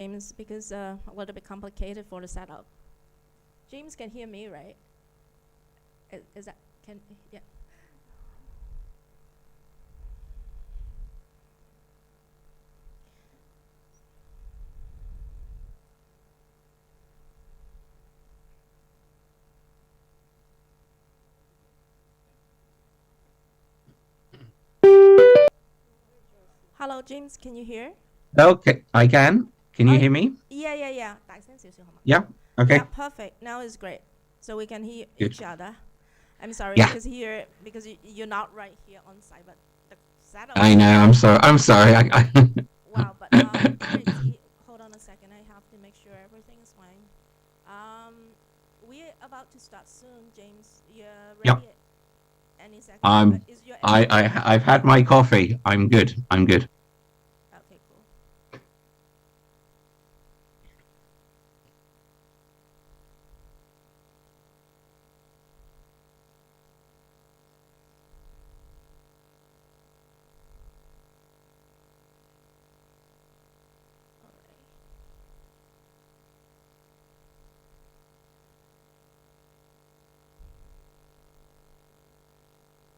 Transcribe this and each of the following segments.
James, because a little bit complicated for the setup. James can hear me, right? Is that, yeah. Hello, James, can you hear? Okay, I can. Can you hear me? Yeah. 大聲少少好嗎? Yeah. Okay. Yeah, perfect. Now it's great. So we can hear Good. each other. I'm sorry Yeah. because you're not right here on site, but the setup. I know. I'm sorry. Wow, but hold on a second. I have to make sure everything is fine. We're about to start soon, James. You're ready? Yep. Any second? Is your I've had my coffee. I'm good. Okay, cool.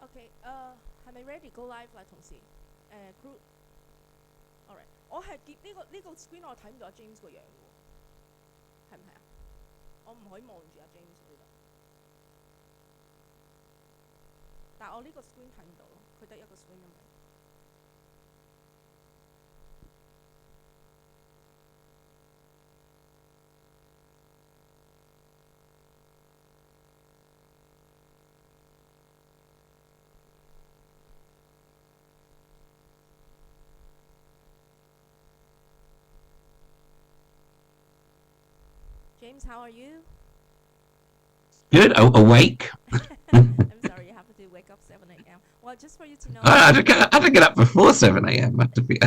Okay, 係咪 ready go live 啦，同事？group alright，我係見呢個 screen 我睇唔到阿 James 個樣喎，係唔係啊？我唔可以望住阿 James 呢度，但係我呢個 screen 睇唔到咯，佢得一個 screen 咁樣。James, how are you? Good. Awake. I'm sorry, you have to wake up 7 a.m. Well, just for you to know. I had to get up before 7 a.m. I have to be.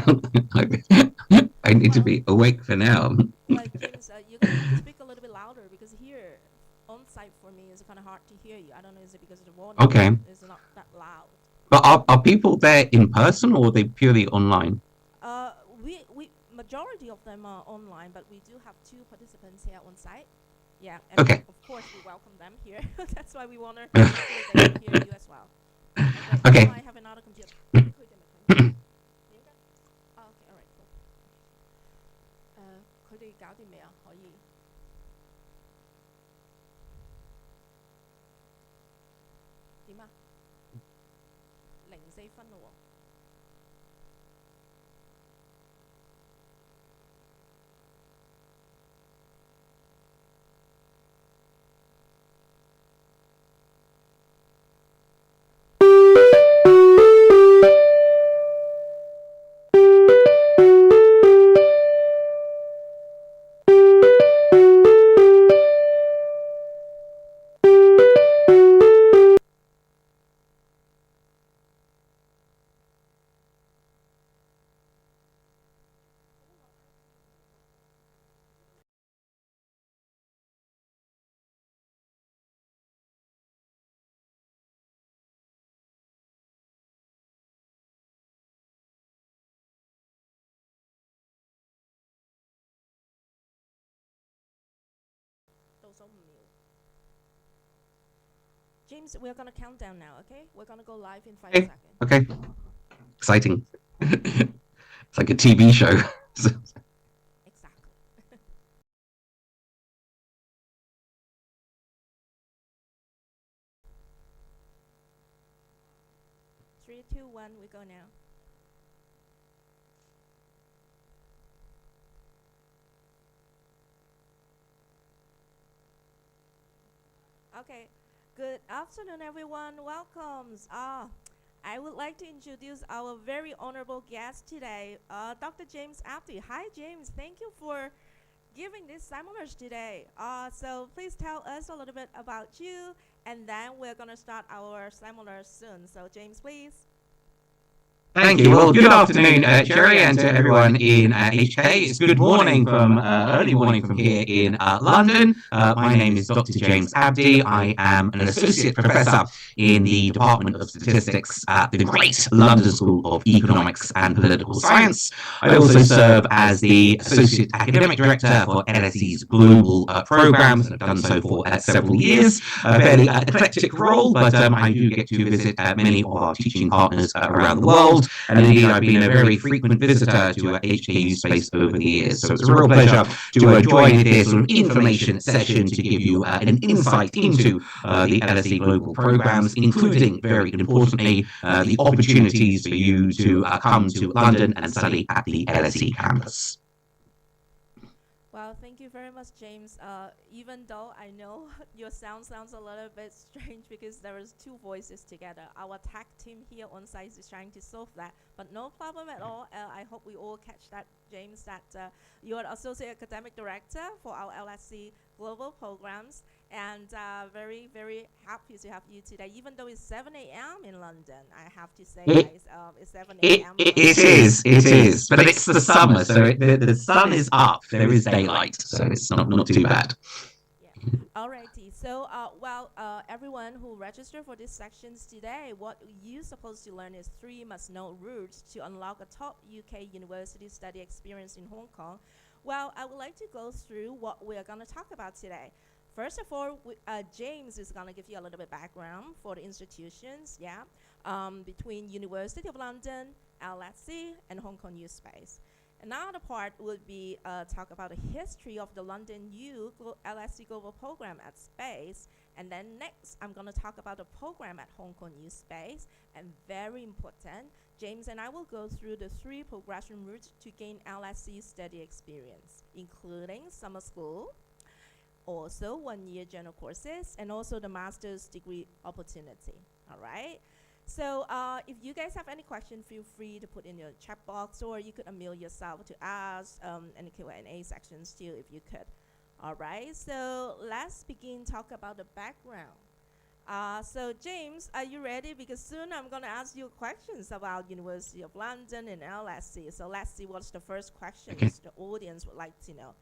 I need to be awake for now. Well, James, you need to speak a little bit louder because here on site for me is kind of hard to hear you. I don't know, is it because of the volume? Okay. It's not that loud. But are people there in person or are they purely online? We majority of them are online, but we do have 2 participants here on site. Yeah. And Okay. Of course, we welcome them here. That's why we want to make sure they can hear you as well. Okay. I have another computer. Okay, alright, cool. 佢哋搞掂未啊？可以。點啊？04分咯喎。James, we're gonna count down now, okay? We're gonna go live in 5 seconds. Okay. Exciting. It's like a TV show. Exactly. 3, 2, 1, we go now. Okay, good afternoon, everyone. Welcome. I would like to introduce our very honorable guest today, Dr. James Abdi. Hi, James. Thank you for giving this seminars today. So please tell us a little bit about you, and then we're gonna start our seminar soon. So James, please. Thank you. Well, good afternoon, Jerry, and to everyone in HK. It's good morning from early morning from here in London. My name is Dr. James Abdi. I am an associate professor in the Department of Statistics at the great London School of Economics and Political Science. I also serve as the associate academic director for LSE's global programs, and I've done so for several years. A fairly eclectic role, but I do get to visit many of our teaching partners around the world. And indeed, I've been a very frequent visitor to HKU SPACE over the years. So it's a real pleasure to join this sort of information session to give you an insight into the LSE global programs, including, very importantly, the opportunities for you to come to London and study at the LSE campus. Well, thank you very much, James. Even though I know your sounds a little bit strange because there is two voices together. Our tech team here on site is trying to solve that, but no problem at all. I hope we all catch that, James, that you're the Associate Academic Director for our LSE Global Programs, and very, very happy to have you today, even though it's 7 a.m. in London. I have to say, guys, it's 7 a.m. It is, but it's the summer, so the sun is up. There is daylight, so it's not too bad. Yeah. Alrighty. So, everyone who registered for these sections today, what you're supposed to learn is 3 must-know routes to unlock a top UK university study experience in Hong Kong. Well, I would like to go through what we are going to talk about today. First of all, James is going to give you a little bit background for the institutions, between University of London, LSE, and Hong Kong U SPACE. Another part would be talk about the history of the London U LSE Global Program at SPACE. And then next, I'm going to talk about the program at Hong Kong U SPACE. And very important, James and I will go through the 3 progression routes to gain LSE study experience, including summer school, also 1-year general courses, and also the master's degree opportunity. All right? So if you guys have any questions, feel free to put in your chat box, or you could unmute yourself to ask any Q&A sections too, if you could. All right, so let's begin talk about the background. So James, are you ready? Because soon I'm going to ask you questions about University of London and LSE. So let's see what's the first questions the audience would like to know.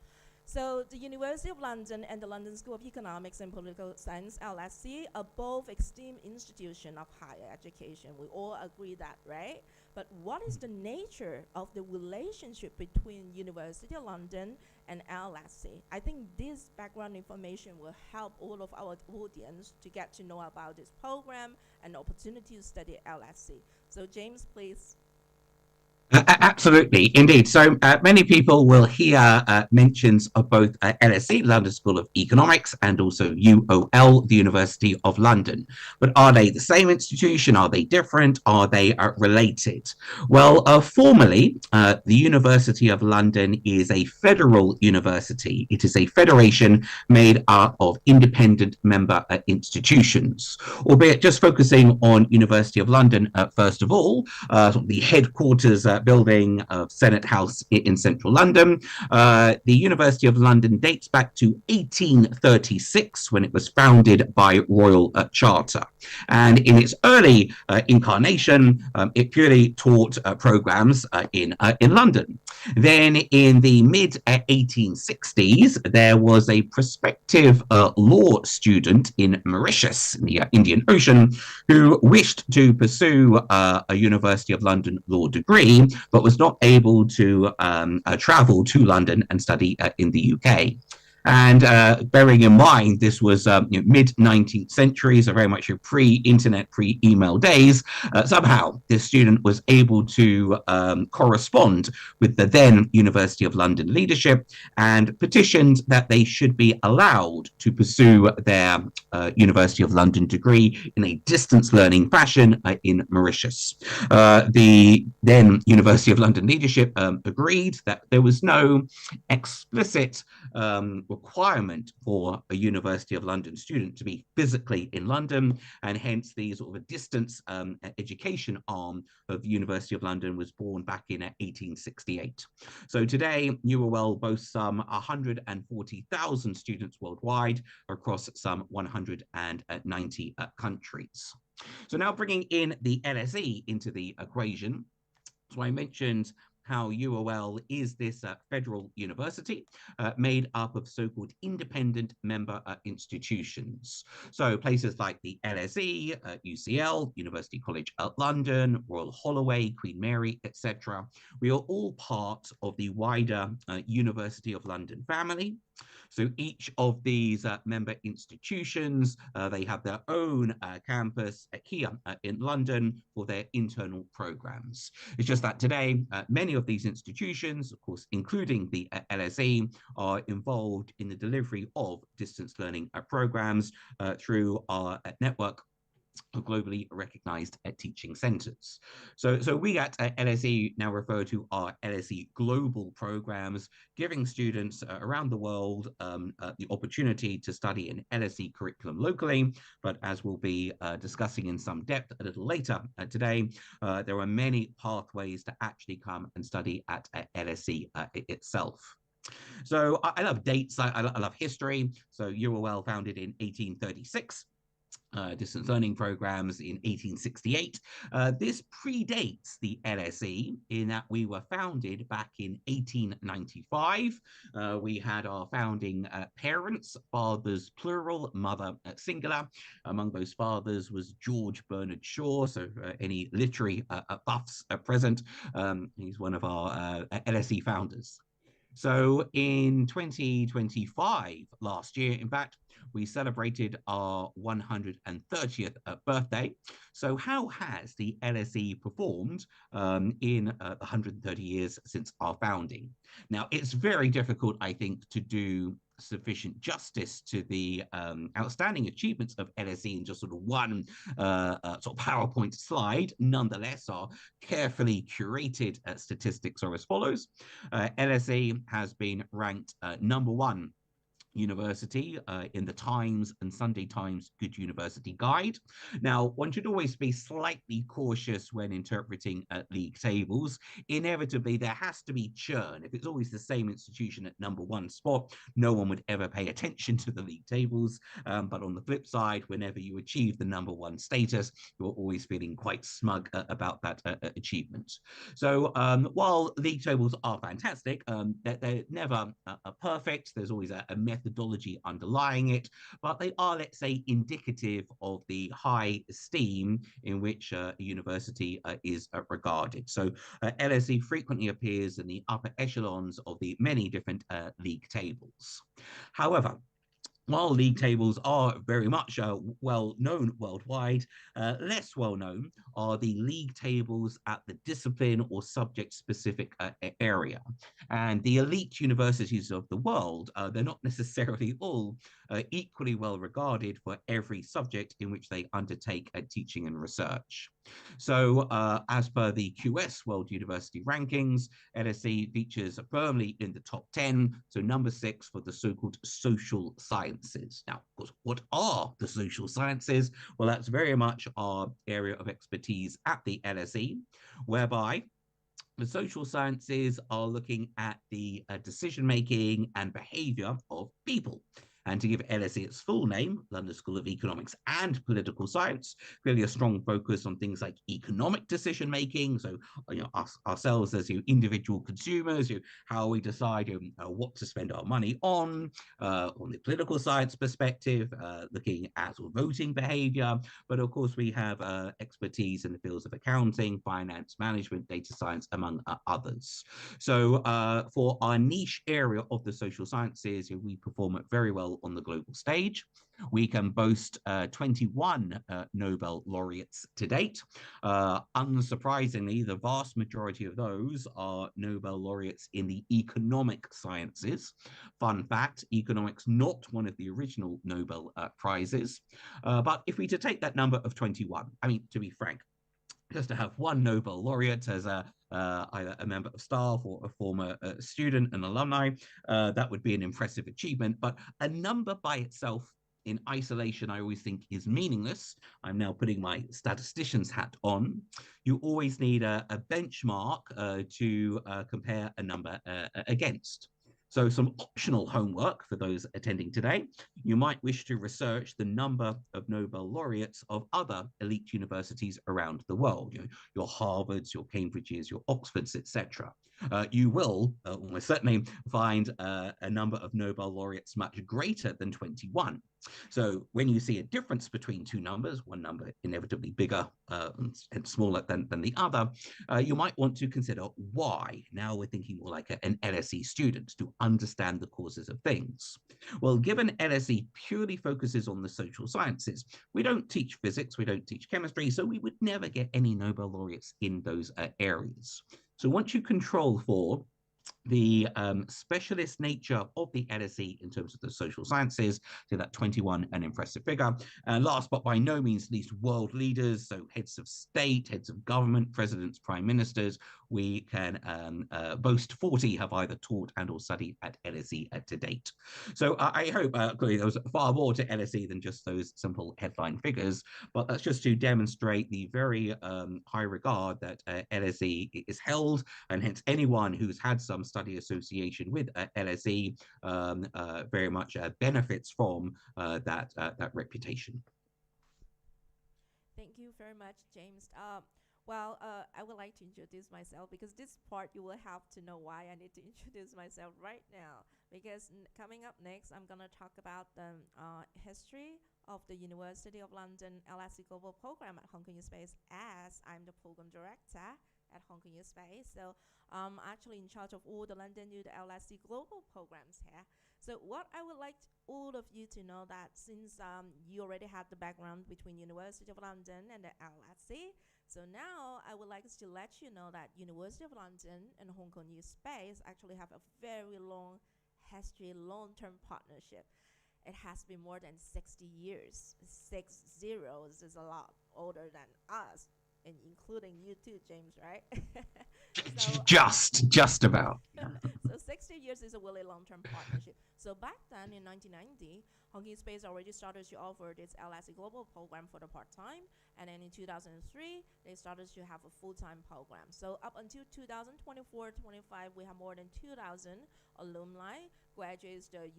So the University of London and the London School of Economics and Political Science, LSE, are both esteemed institutions of higher education. We all agree that, right? But what is the nature of the relationship between University of London and LSE? I think this background information will help all of our audience to get to know about this program and the opportunity to study at LSE. So James, please. Absolutely, indeed. So many people will hear mentions of both LSE, London School of Economics, and also UOL, the University of London. But are they the same institution? Are they different? Are they related? Well, formally, the University of London is a federal university. It is a federation made up of independent member institutions, albeit just focusing on University of London, first of all, the headquarters building of Senate House in central London. The University of London dates back to 1836 when it was founded by Royal Charter. And in its early incarnation, it purely taught programs in London. Then in the mid-1860s, there was a prospective law student in Mauritius, in the Indian Ocean, who wished to pursue a University of London law degree, but was not able to travel to London and study in the UK. And bearing in mind, this was mid-19th century, so very much pre-internet, pre-email days, somehow this student was able to correspond with the then University of London leadership and petitioned that they should be allowed to pursue their University of London degree in a distance learning fashion in Mauritius. The then University of London leadership agreed that there was no explicit requirement for a University of London student to be physically in London, and hence the sort of a distance education arm of the University of London was born back in 1868. So today, UOL boasts some 140,000 students worldwide across some 190 countries. So now bringing in the LSE into the equation, So I mentioned how UOL is this federal university made up of so-called independent member institutions. So places like the LSE, UCL, University College London, Royal Holloway, Queen Mary, etc. We are all part of the wider University of London family. So each of these member institutions, they have their own campus here in London for their internal programs. It's just that today, many of these institutions, of course, including the LSE, are involved in the delivery of distance learning programs through our network of globally recognized teaching centers. So we at LSE now refer to our LSE global programs, giving students around the world the opportunity to study an LSE curriculum locally. But as we'll be discussing in some depth a little later today, there are many pathways to actually come and study at LSE itself. So I love dates, I love history. So UOL founded in 1836. Distance learning programs in 1868. This predates the LSE in that we were founded back in 1895. We had our founding parents, fathers plural, mother singular. Among those fathers was George Bernard Shaw. So any literary buffs present, he's one of our LSE founders. So in 2025, last year, in fact, we celebrated our 130th birthday. So how has the LSE performed in the 130 years since our founding? Now, it's very difficult, I think, to do sufficient justice to the outstanding achievements of LSE in just sort of one sort of PowerPoint slide. Nonetheless, our carefully curated statistics are as follows. LSE has been ranked #1 university in the Times and Sunday Times Good University Guide. Now, one should always be slightly cautious when interpreting league tables. Inevitably, there has to be churn. If it's always the same institution at #1 spot, no one would ever pay attention to the league tables. But on the flip side, whenever you achieve the #1 status, you're always feeling quite smug about that achievement. So while league tables are fantastic, they're never perfect. There's always a methodology underlying it, but they are, let's say, indicative of the high esteem in which a university is regarded. So LSE frequently appears in the upper echelons of the many different league tables. However, while league tables are very much well known worldwide, less well known are the league tables at the discipline or subject specific area. And the elite universities of the world, they're not necessarily all equally well regarded for every subject in which they undertake teaching and research. So as per the QS World University Rankings, LSE features firmly in the top 10, so #6 for the so-called social sciences. Now, of course, what are the social sciences? Well, that's very much our area of expertise at the LSE, whereby the social sciences are looking at the decision-making and behavior of people. And to give LSE its full name, London School of Economics and Political Science, clearly a strong focus on things like economic decision-making. So, ourselves as individual consumers, how we decide what to spend our money on the political science perspective, looking at voting behavior. But of course, we have expertise in the fields of accounting, finance, management, data science, among others. So for our niche area of the social sciences, we perform very well on the global stage. We can boast 21 Nobel laureates to date. Unsurprisingly, the vast majority of those are Nobel laureates in the economic sciences. Fun fact, economics not one of the original Nobel prizes. But if we to take that number of 21, I mean, to be frank, just to have one Nobel laureate as either a member of staff or a former student and alumni, that would be an impressive achievement. But a number by itself in isolation, I always think is meaningless. I'm now putting my statistician's hat on. You always need a benchmark to compare a number against. So some optional homework for those attending today. You might wish to research the number of Nobel laureates of other elite universities around the world, your Harvards, your Cambridges, your Oxfords, etc. You will almost certainly find a number of Nobel laureates much greater than 21. So when you see a difference between two numbers, one number inevitably bigger and smaller than the other, you might want to consider why. Now we're thinking more like an LSE student to understand the causes of things. Well, given LSE purely focuses on the social sciences, we don't teach physics, we don't teach chemistry, so we would never get any Nobel laureates in those areas. So once you control for the specialist nature of the LSE in terms of the social sciences, so that 21, an impressive figure. And last but by no means least, world leaders, so heads of state, heads of government, presidents, prime ministers. We can boast 40 have either taught and or studied at LSE to date. So I hope clearly there was far more to LSE than just those simple headline figures, but that's just to demonstrate the very high regard that LSE is held, and hence anyone who's had some study association with LSE very much benefits from that reputation. Thank you very much, James. Well, I would like to introduce myself, because this part you will have to know why I need to introduce myself right now. Because coming up next, I'm going to talk about the history of the University of London LSE Global Program at Hong Kong U SPACE, as I'm the program director at Hong Kong U SPACE. So I'm actually in charge of all the London U, the LSE Global programs here. So what I would like all of you to know, that since you already have the background between University of London and the LSE, so now I would like to let you know that University of London and Hong Kong U SPACE actually have a very long history, long-term partnership. It has been more than 60 years. 6 zeros is a lot older than us, and including you too, James, right? So, just about. So 60 years is a really long-term partnership. So back then in 1990, Hong Kong U SPACE already started to offer its LSE Global program for the part-time, and then in 2003, they started to have a full-time program. So up until 2024-25, we have more than 2,000 alumni graduates the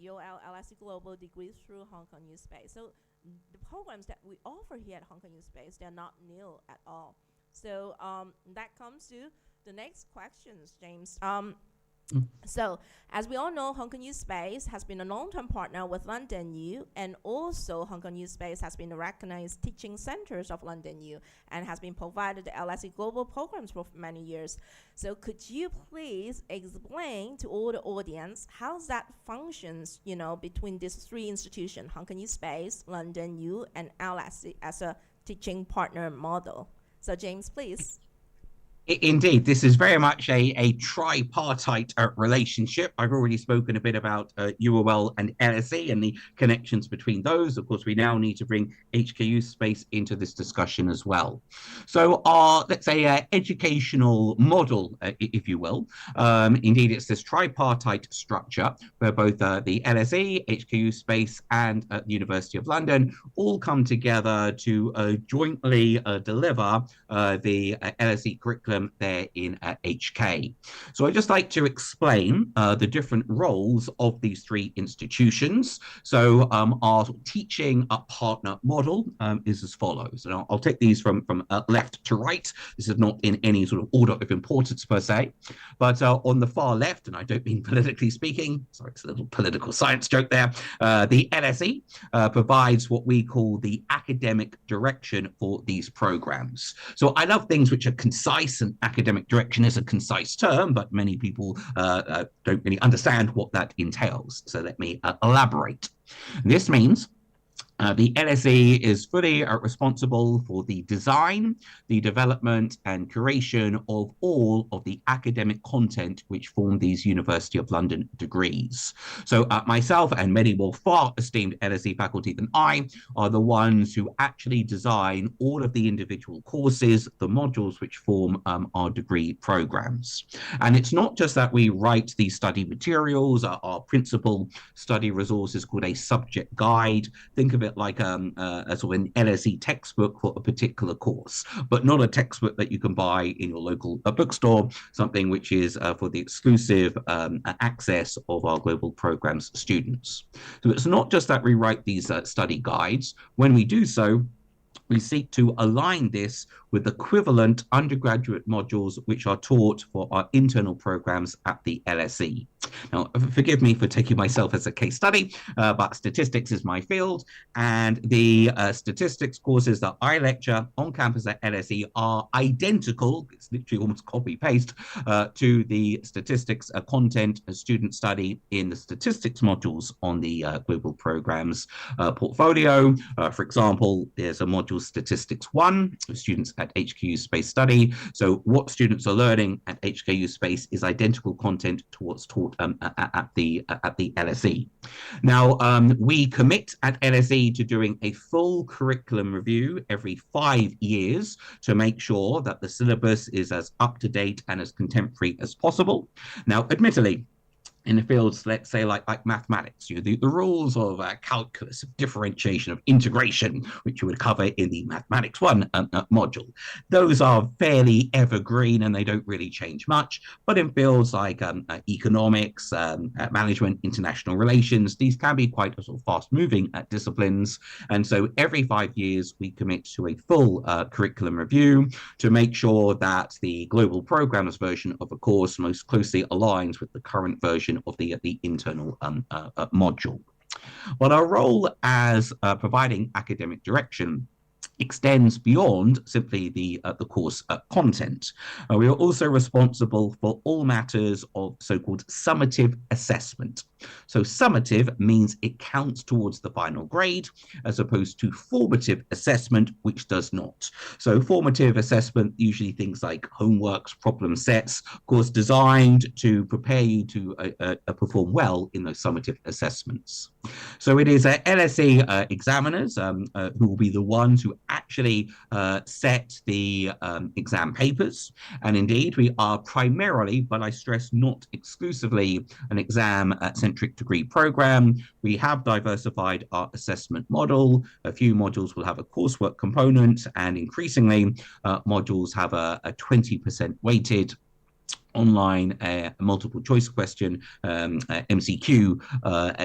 UOL LSE Global degree through Hong Kong U SPACE. So the programs that we offer here at Hong Kong U SPACE, they're not new at all. So that comes to the next questions, James. So as we all know, Hong Kong U SPACE has been a long-term partner with London U, and also Hong Kong U SPACE has been the recognized teaching centers of London U and has been provided the LSE Global programs for many years. So could you please explain to all the audience how that functions, between these three institutions, Hong Kong U SPACE, London U, and LSE, as a teaching partner model? So James, please. Indeed, this is very much a tripartite relationship. I've already spoken a bit about UOL and LSE and the connections between those. Of course, we now need to bring HKU SPACE into this discussion as well. So our, let's say, educational model, if you will, indeed, it's this tripartite structure where both the LSE, HKU SPACE, and the University of London all come together to jointly deliver the LSE curriculum there in HK. So I'd just like to explain the different roles of these three institutions. So our teaching partner model is as follows. And I'll take these from left to right. This is not in any sort of order of importance per se, but on the far left, and I don't mean politically speaking, sorry, it's a little political science joke there, the LSE provides what we call the academic direction for these programs. So I love things which are concise, and academic direction is a concise term, but many people don't really understand what that entails. So let me elaborate. This means the LSE is fully responsible for the design, the development, and curation of all of the academic content which form these University of London degrees. So myself and many more far esteemed LSE faculty than I are the ones who actually design all of the individual courses, the modules which form our degree programs. And it's not just that we write these study materials. Our principal study resource is called a subject guide. Think of it it like a sort of an LSE textbook for a particular course, but not a textbook that you can buy in your local bookstore, something which is for the exclusive access of our global programs students. So it's not just that we write these study guides. When we do so, we seek to align this with equivalent undergraduate modules which are taught for our internal programs at the LSE. Now, forgive me for taking myself as a case study, but statistics is my field, and the statistics courses that I lecture on campus at LSE are identical, it's literally almost copy-paste, to the statistics content students study in the statistics modules on the global programs portfolio. For example, there's a module Statistics 1, students at HKU SPACE study. So what students are learning at HKU SPACE is identical content to what's taught at the LSE. Now, we commit at LSE to doing a full curriculum review every 5 years to make sure that the syllabus is as up to date and as contemporary as possible. Now, admittedly, in the fields, let's say like mathematics, the rules of calculus, of differentiation, of integration, which you would cover in the Mathematics 1 module. Those are fairly evergreen and they don't really change much. But in fields like economics, management, international relations, these can be quite sort of fast-moving disciplines. And so every 5 years, we commit to a full curriculum review to make sure that the global programs version of a course most closely aligns with the current version of the internal module. But our role as providing academic direction extends beyond simply the course content. We are also responsible for all matters of so-called summative assessment. So summative means it counts towards the final grade, as opposed to formative assessment, which does not. So formative assessment, usually things like homeworks, problem sets, of course, designed to prepare you to perform well in those summative assessments. So it is LSE examiners who will be the ones who actually set the exam papers. And indeed, we are primarily, but I stress not exclusively, an exam-centric degree program. We have diversified our assessment model. A few modules will have a coursework component, and increasingly, modules have a 20% weighted online multiple choice question MCQ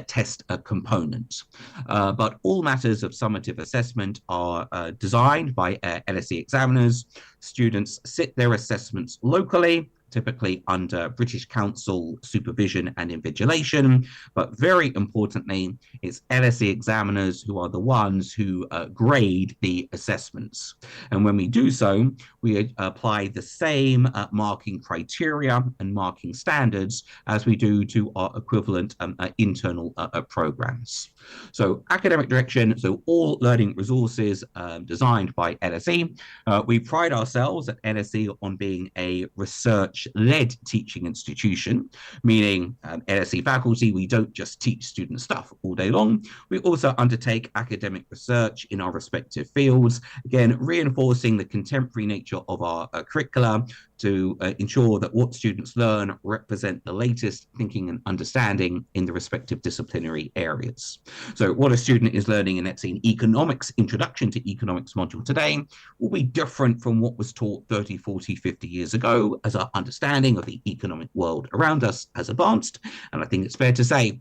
test component. But all matters of summative assessment are designed by LSE examiners. Students sit their assessments locally, typically under British Council supervision and invigilation. But very importantly, it's LSE examiners who are the ones who grade the assessments. And when we do so, we apply the same marking criteria and marking standards as we do to our equivalent internal programs. So academic direction, so all learning resources designed by LSE. We pride ourselves at LSE on being a research-led teaching institution, meaning LSE faculty, we don't just teach student stuff all day long. We also undertake academic research in our respective fields, again, reinforcing the contemporary nature of our curricula to ensure that what students learn represent the latest thinking and understanding in the respective disciplinary areas. So what a student is learning in, let's say, an economics, introduction to economics module today will be different from what was taught 30, 40, 50 years ago, as our understanding of the economic world around us has advanced. And I think it's fair to say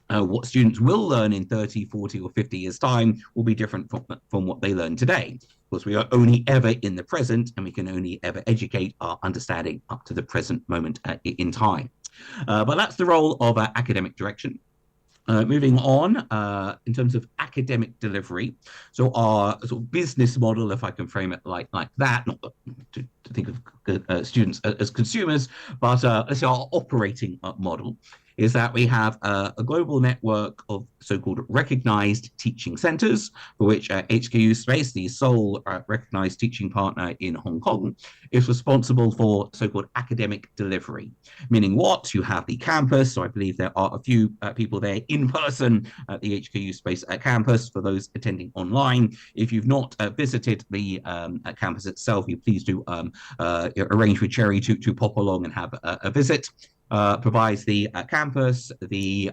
what students will learn in 30, 40, or 50 years' time will be different from what they learn today. Of course, we are only ever in the present, and we can only ever educate our understanding up to the present moment in time. But that's the role of academic direction. Moving on, in terms of academic delivery, so our sort of business model, if I can frame it like that, not to think of students as consumers, but let's say our operating model is that we have a global network of so-called recognized teaching centers, for which HKU SPACE, the sole recognized teaching partner in Hong Kong, is responsible for so-called academic delivery. Meaning what? You have the campus, so I believe there are a few people there in person at the HKU SPACE campus. For those attending online, if you've not visited the campus itself, you please do arrange with Cherry to pop along and have a visit. Provides the campus, the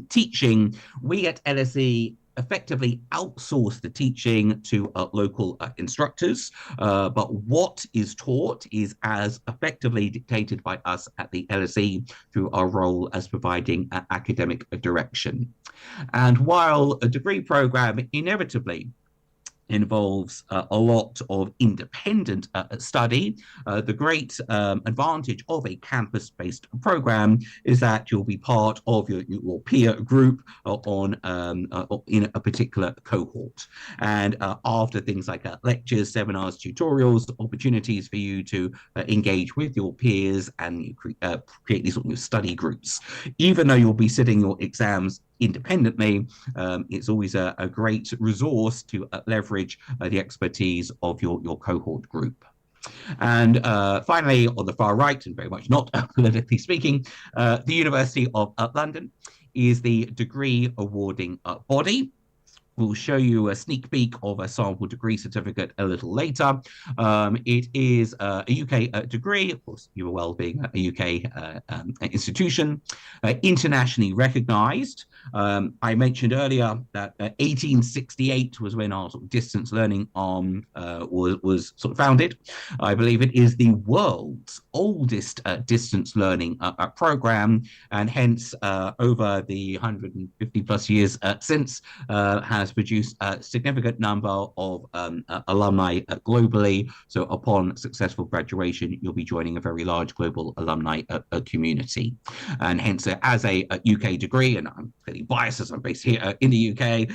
teaching. We at LSE effectively outsource the teaching to local instructors, but what is taught is as effectively dictated by us at the LSE through our role as providing academic direction. And while a degree program inevitably involves a lot of independent study. The great advantage of a campus-based program is that you'll be part of your peer group in a particular cohort. And after things like lectures, seminars, tutorials, opportunities for you to engage with your peers and create these sort of study groups. Even though you'll be sitting your exams independently, it's always a great resource to leverage the expertise of your cohort group. And finally, on the far right, and very much not politically speaking, the University of London is the degree awarding body. We'll show you a sneak peek of a sample degree certificate a little later. It is a UK degree, of course, you are well being a UK institution, internationally recognized. I mentioned earlier that 1868 was when our sort of distance learning arm was sort of founded. I believe it is the world's oldest distance learning program, and hence over the 150 plus years since has produced a significant number of alumni globally. So upon successful graduation, you'll be joining a very large global alumni community. And hence, as a UK degree, and I'm clearly biased as I'm based here in the UK,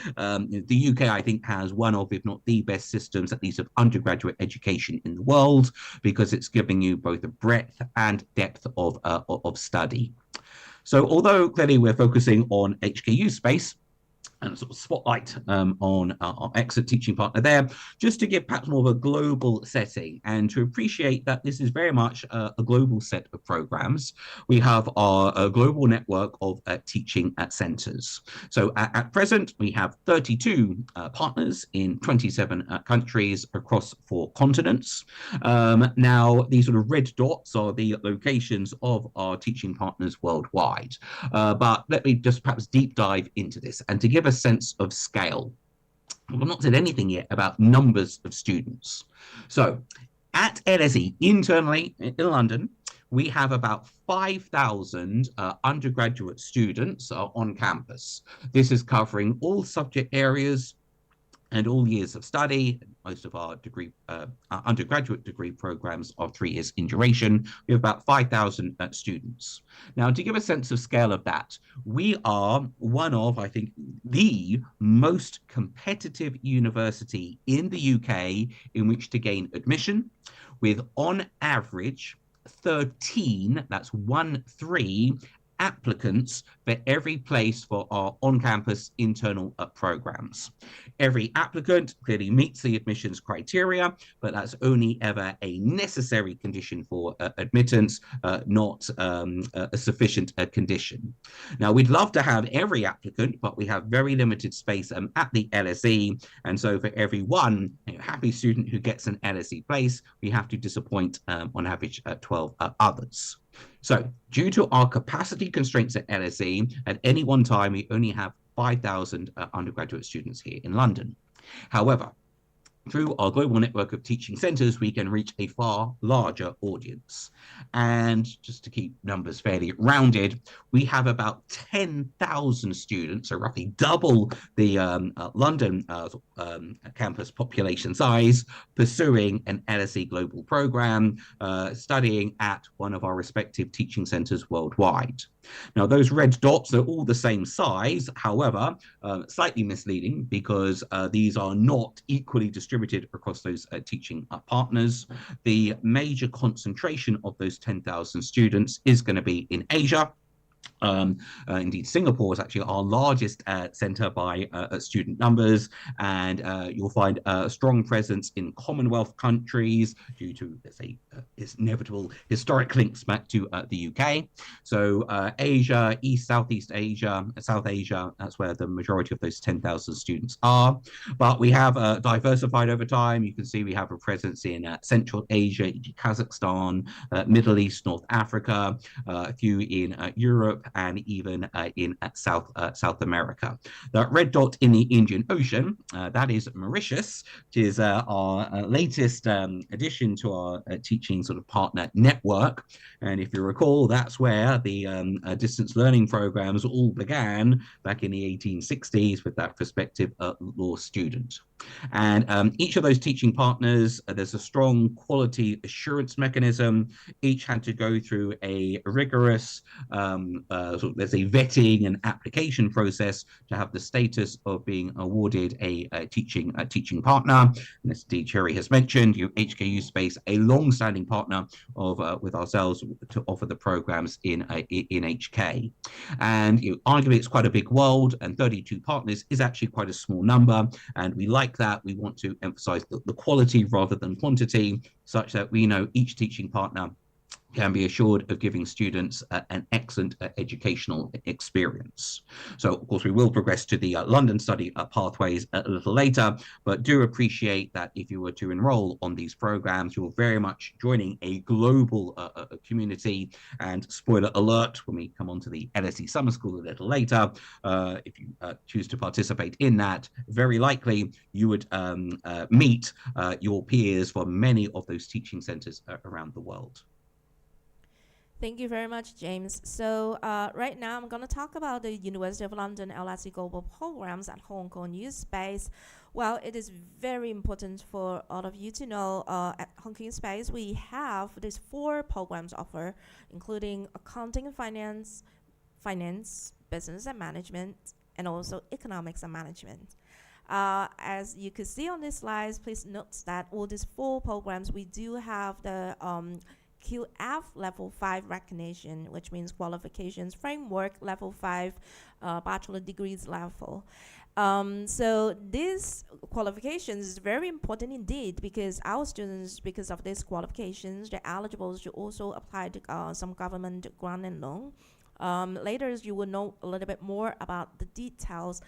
the UK, I think, has one of, if not the best systems, at least of undergraduate education in the world, because it's giving you both a breadth and depth of study. So although clearly we're focusing on HKU SPACE, and sort of spotlight on our excellent teaching partner there, just to give perhaps more of a global setting and to appreciate that this is very much a global set of programs. We have our global network of teaching centers. So at present, we have 32 partners in 27 countries across 4 continents. Now, these sort of red dots are the locations of our teaching partners worldwide. But let me just perhaps deep dive into this and to give a sense of scale. We've not said anything yet about numbers of students. So at LSE, internally in London, we have about 5,000 undergraduate students on campus. This is covering all subject areas and all years of study. Most of our undergraduate degree programs are 3 years in duration. We have about 5,000 students. Now, to give a sense of scale of that, we are one of, I think, the most competitive university in the UK in which to gain admission, with on average 13, that's 13, applicants for every place for our on-campus internal programs. Every applicant clearly meets the admissions criteria, but that's only ever a necessary condition for admittance, not a sufficient condition. Now, we'd love to have every applicant, but we have very limited space at the LSE, and so for every one happy student who gets an LSE place, we have to disappoint on average 12 others. So due to our capacity constraints at LSE, at any one time, we only have 5,000 undergraduate students here in London. However, through our global network of teaching centers, we can reach a far larger audience. And just to keep numbers fairly rounded, we have about 10,000 students, so roughly double the London campus population size, pursuing an LSE global program, studying at one of our respective teaching centers worldwide. Now, those red dots are all the same size, however, slightly misleading because these are not equally distributed across those teaching partners. The major concentration of those 10,000 students is going to be in Asia. Indeed, Singapore is actually our largest center by student numbers, and you'll find a strong presence in Commonwealth countries due to, let's say, its inevitable historic links back to the UK. So Asia, Southeast Asia, South Asia, that's where the majority of those 10,000 students are. But we have diversified over time. You can see we have a presence in Central Asia, Kazakhstan, Middle East, North Africa, a few in Europe, and even in South America. The red dot in the Indian Ocean, that is Mauritius, which is our latest addition to our teaching sort of partner network. And if you recall, that's where the distance learning programs all began back in the 1860s with that prospective law student. And each of those teaching partners, there's a strong quality assurance mechanism. Each had to go through a rigorous, there's a vetting and application process to have the status of being awarded a teaching partner. And as D. Cherry has mentioned, HKU SPACE, a long-standing partner of with ourselves to offer the programs in HK. And arguably it's quite a big world, and 32 partners is actually quite a small number. And we like that. We want to emphasize the quality rather than quantity, such that we know each teaching partner can be assured of giving students an excellent educational experience. So, of course, we will progress to the London study pathways a little later, but do appreciate that if you were to enroll on these programs, you're very much joining a global community. And spoiler alert, when we come on to the LSE Summer School a little later, if you choose to participate in that, very likely you would meet your peers from many of those teaching centers around the world. Thank you very much, James. So right now I'm going to talk about the University of London LSE Global Programs at Hong Kong U SPACE. Well, it is very important for all of you to know at Hong Kong U SPACE we have these 4 programs offer, including accounting and finance, business and management, and also economics and management. As you can see on these slides, please note that all these 4 programs, we do have the QF level 5 recognition, which means qualifications framework level 5 bachelor degrees level. So this qualifications is very important indeed, because our students, because of these qualifications, they're eligible to also apply to some government grant and loan. Later you will know a little bit more about the details.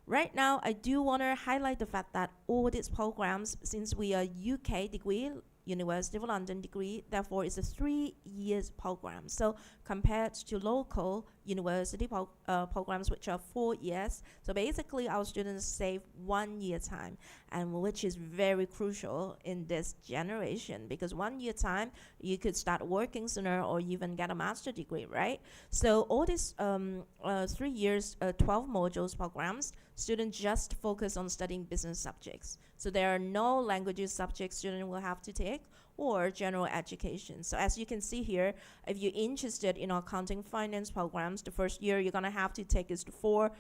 Right now, I do want to highlight the fact that all these programs, since we are UK degree, University of London degree, therefore it's a 3 years program. So compared to local university programs, which are 4 years, so basically our students save 1 year time, and which is very crucial in this generation, because 1 year time you could start working sooner or even get a master degree, right? So all these 3 years, 12 modules programs, students just focus on studying business subjects. So there are no languages subjects students will have to take, or general education. So as you can see here, if you're interested in our accounting finance programs, the first year you're gonna have to take is the 4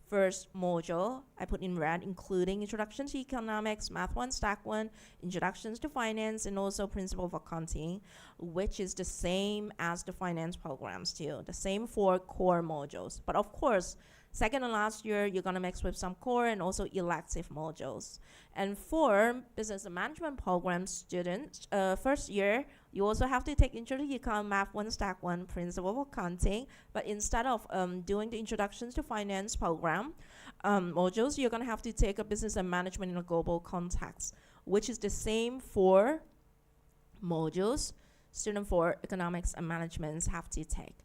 first module, I put in red, including Introduction to Economics, Math 1, Stack 1, Introductions to Finance, and also Principle of Accounting, which is the same as the finance programs too, the same 4 core modules. But of course, second and last year, you're going to mix with some core and also elective modules. And for business and management program students, first year, you also have to take Intro to Econ, Math 1, Stack 1, Principle of Accounting. But instead of doing the Introductions to Finance program modules, you're going to have to take a business and management in a global context, which is the same 4 modules students for economics and management have to take.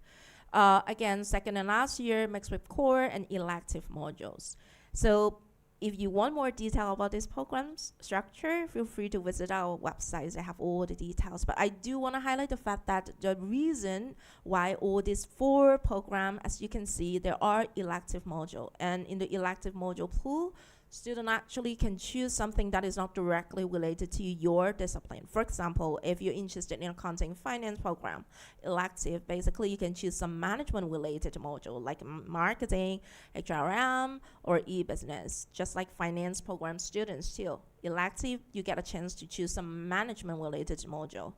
Again, second and last year mixed with core and elective modules. So if you want more detail about this program's structure, feel free to visit our websites. I have all the details. But I do want to highlight the fact that the reason why all these 4 programs, as you can see, there are elective modules. And in the elective module pool, student actually can choose something that is not directly related to your discipline. For example, if you're interested in accounting finance program, elective, basically you can choose some management related module like marketing, HRM, or e-business, just like finance program students too. Elective, you get a chance to choose some management related module.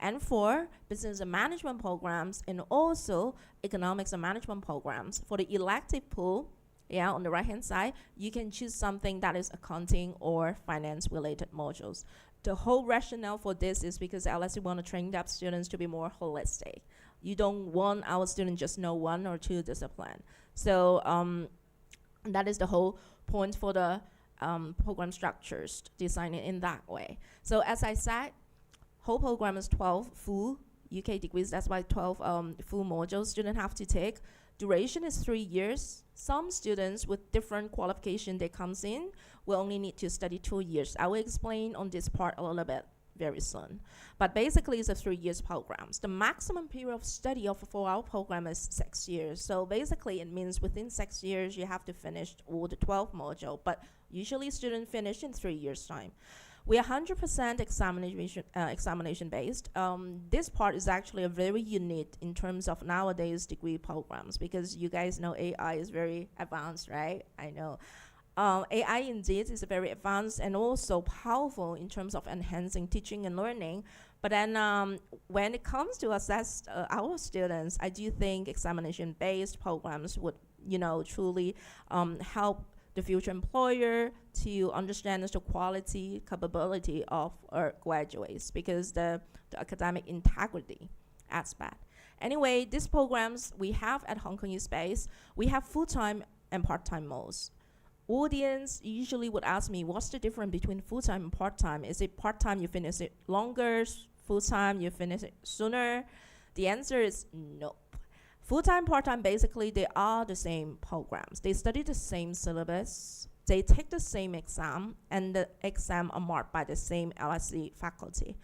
And for business and management programs and also economics and management programs, for the elective pool, on the right hand side, you can choose something that is accounting or finance related modules. The whole rationale for this is because LSE want to train up students to be more holistic. You don't want our students just know 1 or 2 disciplines. So that is the whole point for the program structures, designed in that way. So as I said, whole program is 12 full UK degrees. That's why 12 full modules students have to take. Duration is 3 years. Some students with different qualification that comes in will only need to study 2 years. I will explain on this part a little bit very soon. But basically, it's a 3 years programs. The maximum period of study of a 4-hour program is 6 years. So basically, it means within 6 years, you have to finish all the 12 module. But usually, students finish in 3 years' time. We are 100% examination based. This part is actually a very unique in terms of nowadays degree programs, because you guys know AI is very advanced, right? I know. AI indeed is very advanced and also powerful in terms of enhancing teaching and learning. But then when it comes to assess our students, I do think examination-based programs would, truly help the future employer to understand the quality, capability of our graduates, because the academic integrity aspect. Anyway, these programs we have at Hong Kong U SPACE, we have full-time and part-time modes. Audience usually would ask me, what's the difference between full-time and part-time? Is it part-time you finish it longer, full-time you finish it sooner? The answer is no. Full-time, part-time, basically they are the same programs. They study the same syllabus, they take the same exam, and the exam are marked by the same LSE faculty.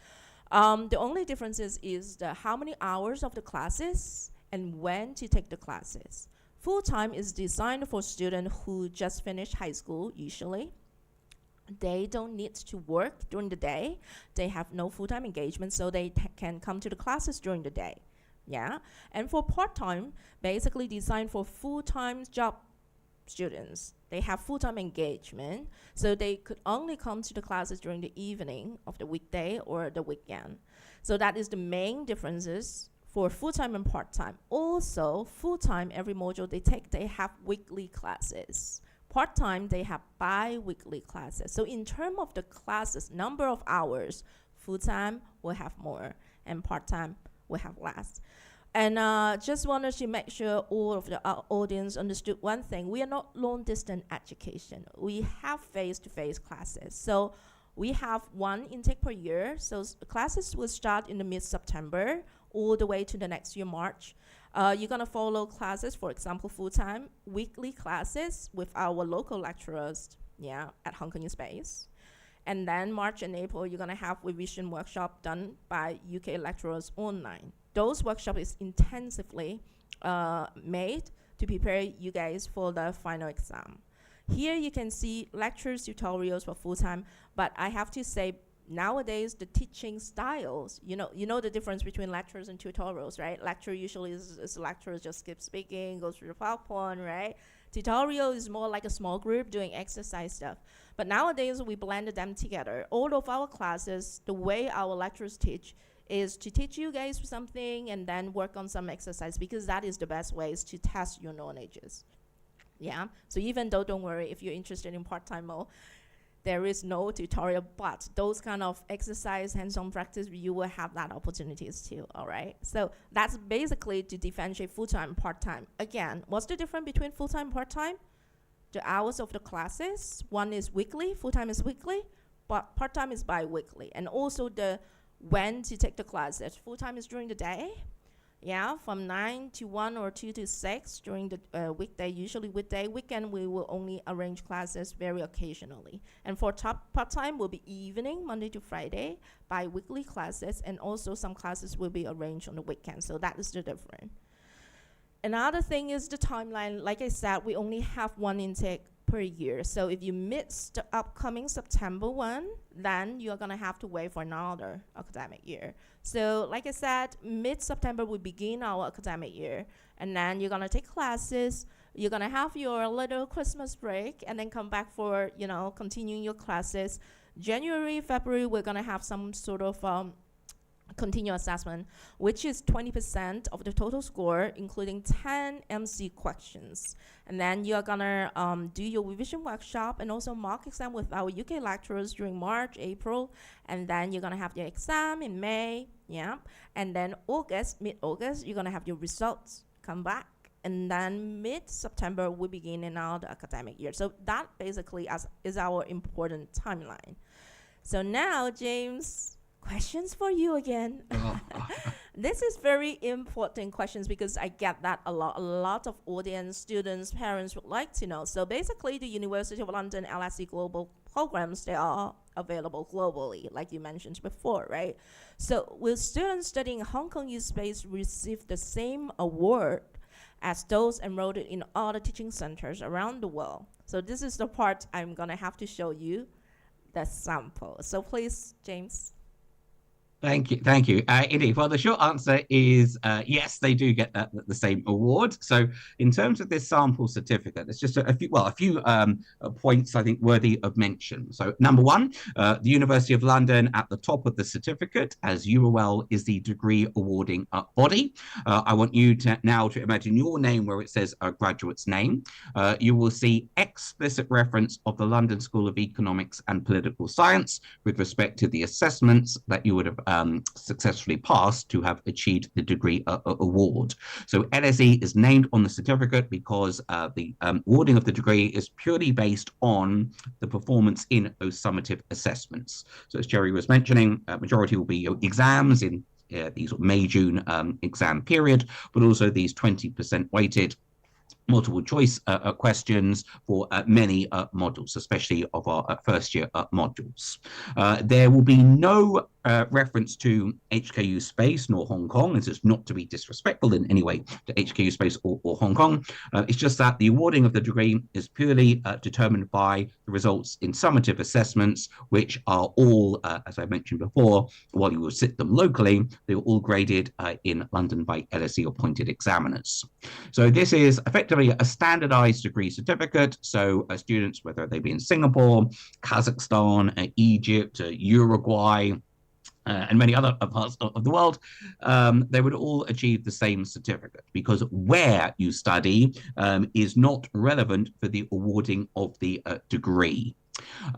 The only difference is how many hours of the classes and when to take the classes. Full-time is designed for students who just finished high school, usually. They don't need to work during the day. They have no full-time engagement, so they can come to the classes during the day. Yeah, and for part-time, basically designed for full-time job students. They have full-time engagement, so they could only come to the classes during the evening of the weekday or the weekend. So that is the main differences for full-time and part-time. Also, full-time, every module they take, they have weekly classes. Part-time, they have bi-weekly classes. So in terms of the classes, number of hours, full-time will have more, and part-time will have less. And just wanted to make sure all of the audience understood one thing. We are not long-distance education. We have face-to-face classes. So we have one intake per year. So classes will start in the mid-September all the way to the next year, March. You're going to follow classes, for example, full-time, weekly classes with our local lecturers at Hong Kong U SPACE. And then March and April, you're going to have revision workshop done by UK lecturers online. Those workshops is intensively made to prepare you guys for the final exam. Here you can see lectures, tutorials for full-time, but I have to say, nowadays, the teaching styles, you know the difference between lectures and tutorials, right? Lecture usually is lecturers just skip speaking, goes through the PowerPoint, right? Tutorial is more like a small group doing exercise stuff. But nowadays, we blended them together. All of our classes, the way our lecturers teach is to teach you guys something and then work on some exercise, because that is the best ways to test your knowledges. Yeah, so even though, don't worry, if you're interested in part-time mode, there is no tutorial, but those kind of exercise, hands-on practice, you will have that opportunities too, all right? So that's basically to differentiate full-time and part-time. Again, what's the difference between full-time and part-time? The hours of the classes, one is weekly, full-time is weekly, but part-time is bi-weekly. And also the when to take the classes. Full-time is during the day, from 9 to 1 or 2 to 6 during the weekday, usually weekday. Weekend, we will only arrange classes very occasionally. And for part-time will be evening, Monday to Friday, bi-weekly classes, and also some classes will be arranged on the weekend. So that is the difference. Another thing is the timeline. Like I said, we only have one intake per year. So if you miss the upcoming September one, then you're gonna have to wait for another academic year. So like I said, mid-September we begin our academic year, and then you're gonna take classes, you're gonna have your little Christmas break, and then come back for, continuing your classes. January, February, we're gonna have some sort of continuous assessment, which is 20% of the total score, including 10 MC questions. And then you're gonna do your revision workshop and also mock exam with our UK lecturers during March, April, and then you're gonna have your exam in May, and then mid-August, you're gonna have your results come back. And then mid-September, we begin in our academic year. So that basically is our important timeline. So now, James, questions for you again. This is very important questions because I get that a lot. A lot of audience, students, parents would like to know. So basically, the University of London LSE Global programs, they are available globally, like you mentioned before, right? So will students studying Hong Kong U SPACE receive the same award as those enrolled in other teaching centers around the world? So this is the part I'm gonna have to show you the sample. So please, James. Thank you. Thank you. Indeed. Well, the short answer is yes, they do get the same award. So in terms of this sample certificate, it's just a few points I think worthy of mention. So number one, the University of London at the top of the certificate, as you are well, is the degree awarding body. I want you now to imagine your name where it says a graduate's name. You will see explicit reference of the London School of Economics and Political Science with respect to the assessments that you would have successfully passed to have achieved the degree award. So LSE is named on the certificate because the awarding of the degree is purely based on the performance in those summative assessments. So as Jerry was mentioning, majority will be your exams in these May-June exam period, but also these 20% weighted multiple choice questions for many modules, especially of our first year modules. There will be no reference to HKU SPACE nor Hong Kong. This is not to be disrespectful in any way to HKU SPACE or Hong Kong. It's just that the awarding of the degree is purely determined by the results in summative assessments, which are all, as I mentioned before, while you will sit them locally, they were all graded in London by LSE appointed examiners. So this is effectively a standardized degree certificate. So students, whether they be in Singapore, Kazakhstan, Egypt, Uruguay, and many other parts of the world, they would all achieve the same certificate because where you study is not relevant for the awarding of the degree.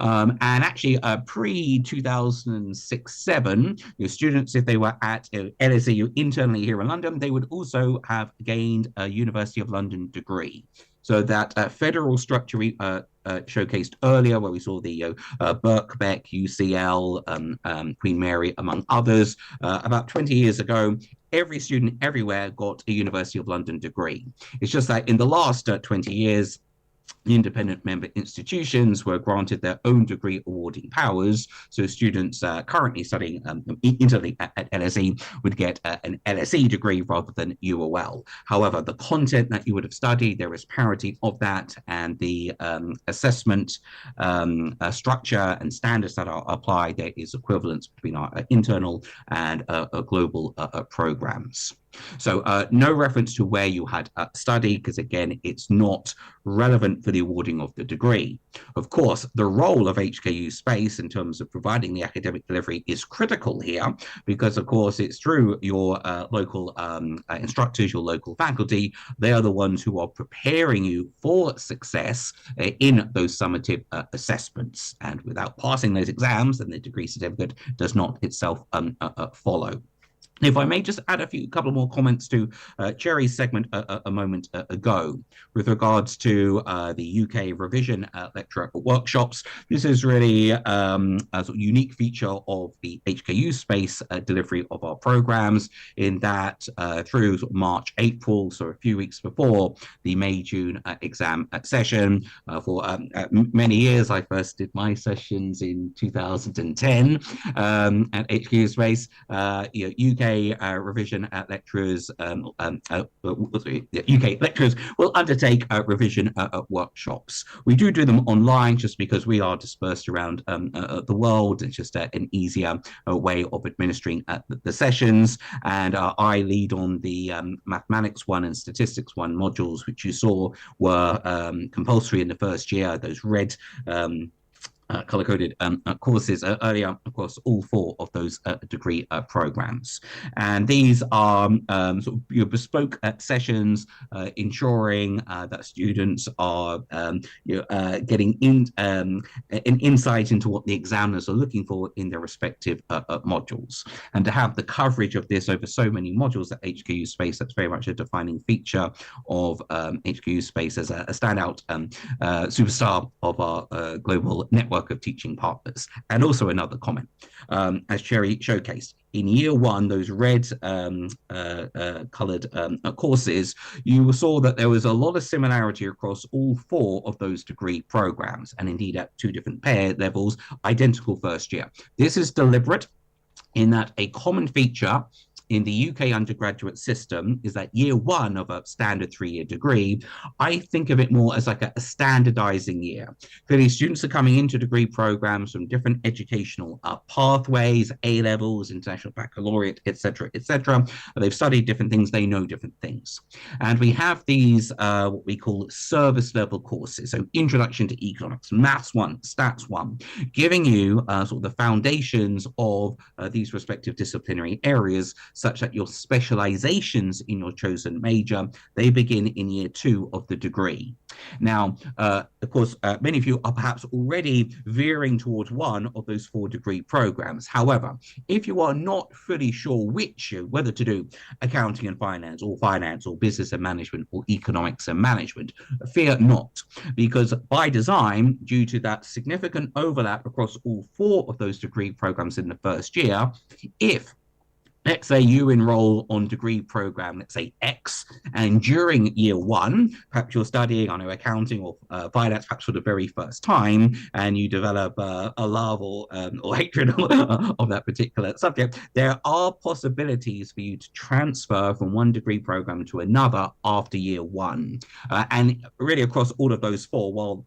And actually, pre-2006-07, your students, if they were at LSE internally here in London, they would also have gained a University of London degree. So that federal structure we showcased earlier, where we saw the Birkbeck, UCL, Queen Mary, among others, about 20 years ago, every student everywhere got a University of London degree. It's just that in the last 20 years, the independent member institutions were granted their own degree awarding powers. So students currently studying internally at LSE would get an LSE degree rather than UOL. However, the content that you would have studied, there is parity of that, and the assessment structure and standards that are applied, there is equivalence between our internal and global programs. So no reference to where you had studied, because again, it's not relevant for the awarding of the degree. Of course, the role of HKU SPACE in terms of providing the academic delivery is critical here, because of course it's through your local instructors, your local faculty. They are the ones who are preparing you for success in those summative assessments. And without passing those exams, then the degree certificate does not itself follow. If I may just add a couple more comments to Jerry's segment a moment ago with regards to the UK revision lecture workshops. This is really a sort of unique feature of the HKU SPACE delivery of our programs, in that through sort of March, April, so a few weeks before the May-June exam session, for many years, I first did my sessions in 2010 at HKU SPACE. UK revision lecturers, UK lecturers will undertake revision workshops. We do them online just because we are dispersed around the world. It's just an easier way of administering the sessions. And I lead on the mathematics 1 and statistics 1 modules, which you saw were compulsory in the first year, those red color-coded courses earlier across all 4 of those degree programs. And these are sort of bespoke sessions ensuring that students are getting an insight into what the examiners are looking for in their respective modules. And to have the coverage of this over so many modules at HKU SPACE, that's very much a defining feature of HKU SPACE as a standout superstar of our global network of teaching partners. And also another comment, as Cherry showcased, in year one, those red colored courses, you saw that there was a lot of similarity across all 4 of those degree programs, and indeed at 2 different pair levels, identical first year. This is deliberate in that a common feature in the UK undergraduate system is that year one of a standard 3-year degree, I think of it more as like a standardizing year. Clearly, students are coming into degree programs from different educational pathways, A levels, international baccalaureate, etc., etc. They've studied different things, they know different things. And we have these, what we call service level courses. So introduction to economics, maths 1, stats 1, giving you sort of the foundations of these respective disciplinary areas, such that your specializations in your chosen major, they begin in year 2 of the degree. Now, of course, many of you are perhaps already veering towards one of those 4 degree programs. However, if you are not fully sure whether to do accounting and finance or business and management or economics and management, fear not, because by design, due to that significant overlap across all 4 of those degree programs in the first year, if let's say you enroll on degree program, let's say X, and during year 1, perhaps you're studying, I know, accounting or finance, perhaps for the very first time, and you develop a love or hatred of that particular subject, there are possibilities for you to transfer from one degree program to another after year 1. And really across all of those 4, while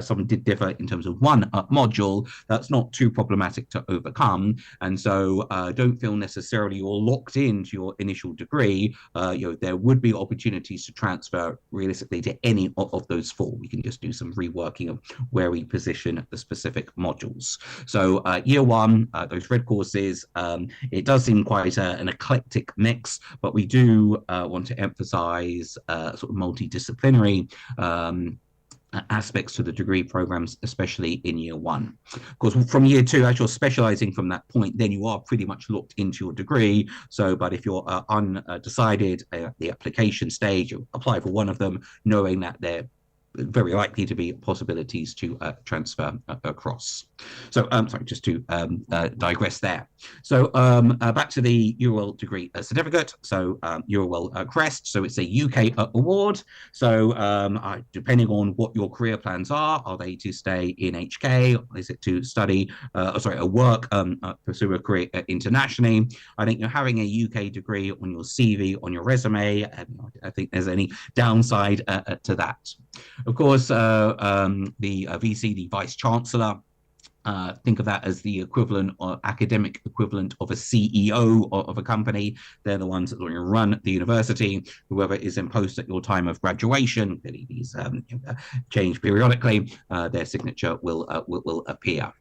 some did differ in terms of one module, that's not too problematic to overcome. And so don't feel necessarily you're locked into your initial degree. There would be opportunities to transfer realistically to any of those 4. We can just do some reworking of where we position the specific modules. So year 1, those red courses, it does seem quite an eclectic mix, but we do want to emphasize sort of multidisciplinary aspects to the degree programs, especially in year 1. Of course, from year 2, as you're specializing from that point, then you are pretty much locked into your degree. So, but if you're undecided at the application stage, you apply for one of them, knowing that they're very likely to be possibilities to transfer across. So, sorry, just to digress there. So, back to the URL degree certificate. So, URL Crest. So, it's a UK award. So, depending on what your career plans are they to stay in HK? Or is it to study, work, pursue a career internationally? I think you're having a UK degree on your CV, on your resume. I think there's any downside to that. Of course, the VC, the Vice Chancellor, think of that as the equivalent or academic equivalent of a CEO of a company. They're the ones that run the university. Whoever is in post at your time of graduation, these change periodically, their signature will appear.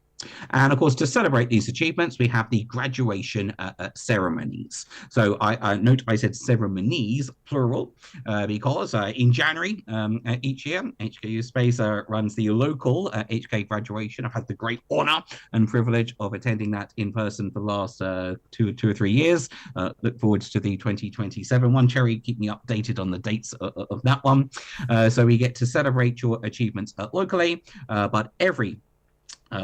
And of course, to celebrate these achievements, we have the graduation ceremonies. So I note I said ceremonies, plural, because in January each year, HKU SPACE runs the local HK graduation. I've had the great honor and privilege of attending that in person for the last two or 3 years. Look forward to the 2027 one. Cherry, keep me updated on the dates of that one. So we get to celebrate your achievements locally, but every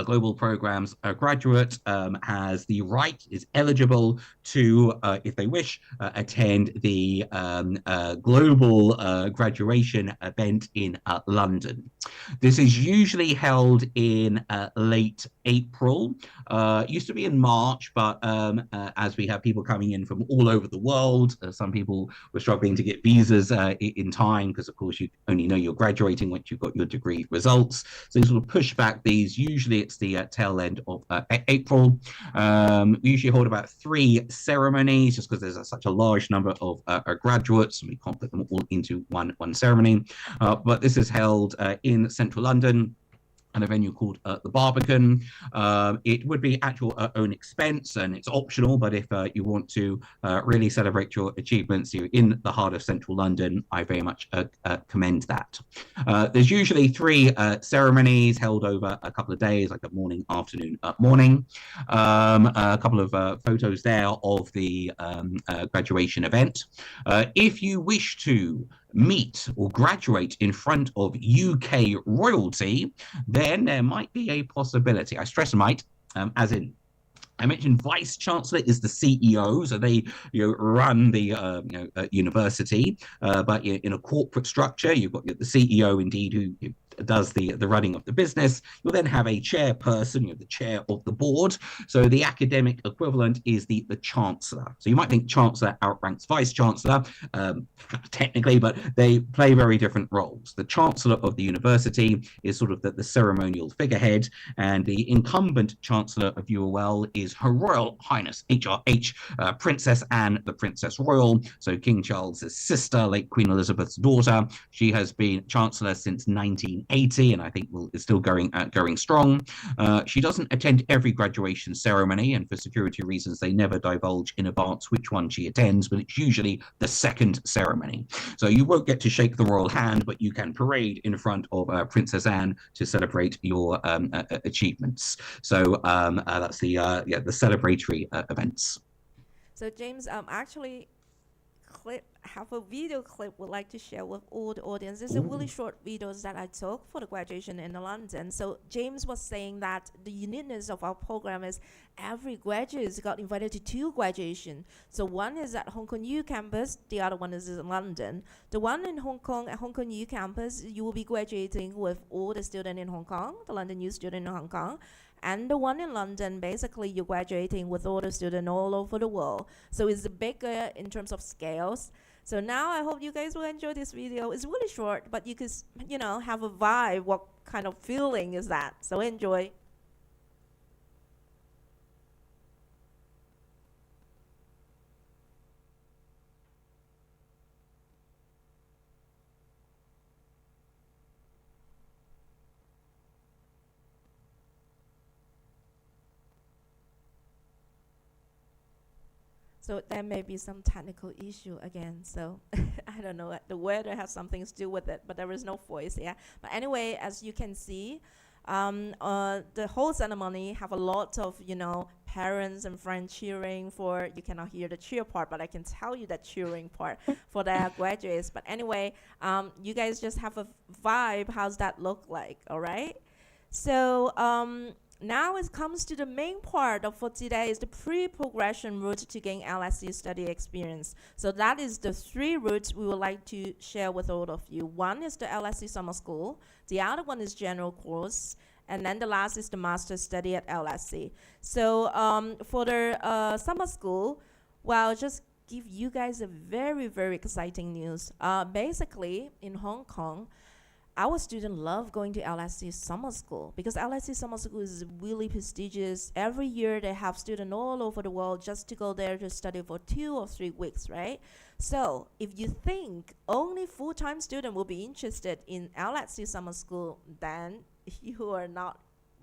global programs graduate is eligible to, if they wish, attend the global graduation event in London. This is usually held in late April. Used to be in March, but as we have people coming in from all over the world, some people were struggling to get visas in time because, of course, you only know you're graduating once you've got your degree results. So you sort of push back these. Usually it's the tail end of April. We usually hold about 3 ceremonies just because there's such a large number of graduates and we can't put them all into one ceremony. But this is held in central London at a venue called the Barbican. It would be at your own expense and it's optional, but if you want to really celebrate your achievements, you're in the heart of central London, I very much commend that. There's usually 3 ceremonies held over a couple of days, like a morning, afternoon, morning. A couple of photos there of the graduation event. If you wish to meet or graduate in front of UK royalty, then there might be a possibility. I stress might, as in I mentioned vice chancellor is the CEO, so they run the university. But in a corporate structure, you've got the CEO indeed who does the running of the business. You'll then have a chairperson, the chair of the board. So the academic equivalent is the chancellor. So you might think chancellor outranks vice chancellor, technically, but they play very different roles. The chancellor of the university is sort of the ceremonial figurehead, and the incumbent chancellor of UOL is Her Royal Highness HRH Princess Anne, the Princess Royal. So King Charles's sister, late Queen Elizabeth's daughter. She has been chancellor since 1980, and I think is still going strong. She doesn't attend every graduation ceremony, and for security reasons, they never divulge in advance which one she attends, but it's usually the second ceremony. So you won't get to shake the royal hand, but you can parade in front of Princess Anne to celebrate your achievements. So that's the celebratory events. So James, actually have a video clip would like to share with all the audience. It's a really short videos that I took for the graduation in London. So James was saying that the uniqueness of our program is every graduate got invited to 2 graduation. So one is at Hong Kong U campus, the other one is in London. The one in Hong Kong at Hong Kong U campus, you will be graduating with all the students in Hong Kong, the London U student in Hong Kong. And the one in London, basically you're graduating with all the students all over the world. So it's bigger in terms of scales. So now I hope you guys will enjoy this video. It's really short, but you could, have a vibe. What kind of feeling is that? So enjoy. So there may be some technical issue again. So I don't know, the weather has something to do with it, but there is no voice, yeah. But anyway, as you can see, the whole ceremony have a lot of, parents and friends cheering for, you cannot hear the cheer part, but I can tell you that cheering part for their graduates. But anyway, you guys just have a vibe. How's that look like, all right? So, now it comes to the main part for today is the pre-progression route to gain LSE study experience. So that is the 3 routes we would like to share with all of you. One is the LSE summer school, the other one is general course, and then the last is the master's study at LSE. So for the summer school, well, just give you guys a very, very exciting news. Basically, in Hong Kong, our students love going to LSE summer school because LSE summer school is really prestigious. Every year they have students all over the world just to go there to study for 2 or 3 weeks, right? So if you think only full-time students will be interested in LSE summer school, then you are not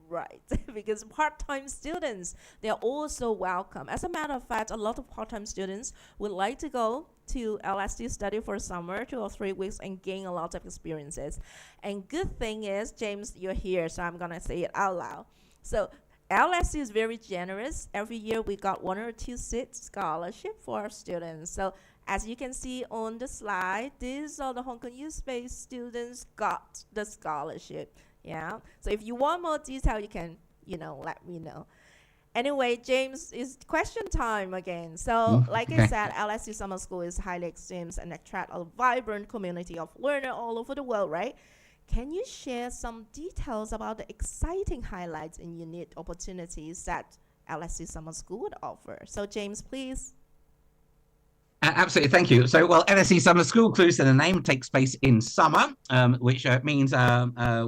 right. Because part-time students, they are also welcome. As a matter of fact, a lot of part-time students would like to go to LSE study for summer, 2 or 3 weeks, and gain a lot of experiences. And good thing is, James, you're here, so I'm gonna say it out loud. So LSE is very generous. Every year we got 1 or 2 seat scholarship for our students. So as you can see on the slide, these are the Hong Kong U SPACE students got the scholarship. Yeah. So if you want more detail, you can, let me know. Anyway, James, it's question time again. So, like I said, LSE Summer School is highly esteemed and attract a vibrant community of learners all over the world, right? Can you share some details about the exciting highlights and unique opportunities that LSE Summer School would offer? So, James, please. Absolutely, thank you. So, well, LSE Summer School, clues to the name, takes place in summer, which means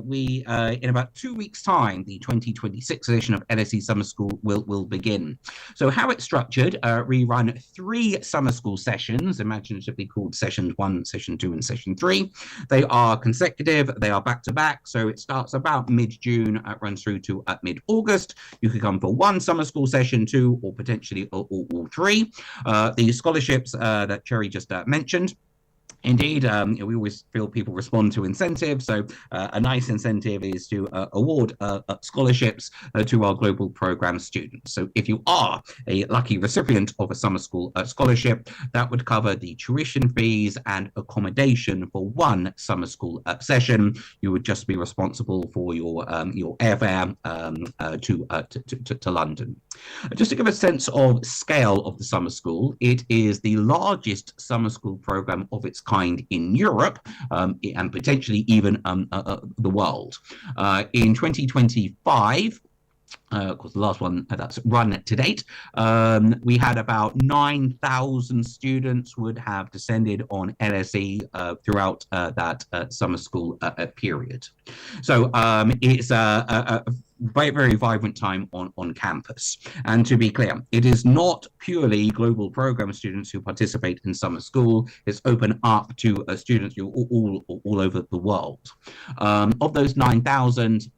we, in about 2 weeks' time, the 2026 edition of LSE Summer School will begin. So how it's structured, we run 3 summer school sessions, imaginatively called Session 1, Session 2, and Session 3. They are consecutive, they are back-to-back, so it starts about mid-June, runs through to mid-August. You could come for 1 summer school session, 2, or potentially all 3. The scholarships that Cherry just mentioned. Indeed, we always feel people respond to incentives. So a nice incentive is to award scholarships to our global program students. So if you are a lucky recipient of a summer school scholarship, that would cover the tuition fees and accommodation for 1 summer school session. You would just be responsible for your airfare to London. Just to give a sense of scale of the summer school, it is the largest summer school program of its kind in Europe, and potentially even the world. In 2025, of course, the last one that's run to date, we had about 9,000 students would have descended on LSE throughout that summer school period. So it's a very, very vibrant time on campus. And to be clear, it is not purely global program students who participate in summer school. It's open up to students all over the world. Of those 9,000,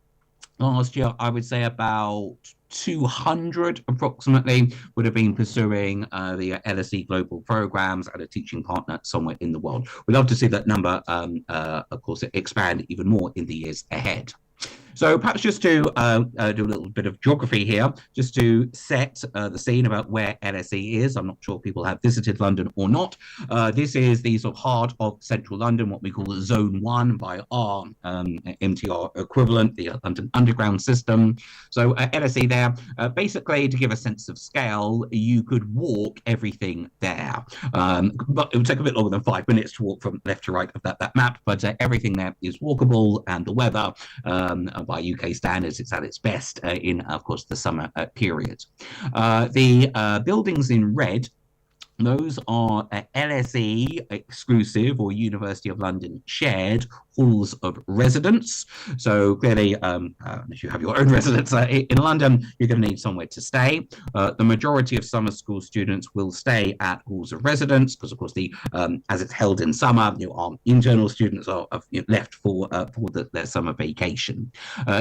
last year, I would say about 200 approximately would have been pursuing the LSE global programs and a teaching partner somewhere in the world. We'd love to see that number, of course, expand even more in the years ahead. So perhaps just to do a little bit of geography here, just to set the scene about where LSE is. I'm not sure if people have visited London or not. This is the sort of heart of central London, what we call Zone 1 by our MTR equivalent, the London Underground system. So LSE there, basically to give a sense of scale, you could walk everything there. But it would take a bit longer than 5 minutes to walk from left to right of that map, but everything there is walkable, and the weather, by UK standards, it's at its best in, of course, the summer period. The buildings in red, those are LSE exclusive or University of London shared halls of residence. So clearly, if you have your own residence in London, you're going to need somewhere to stay. The majority of summer school students will stay at halls of residence because, of course, as it's held in summer, our internal students are left for their summer vacation.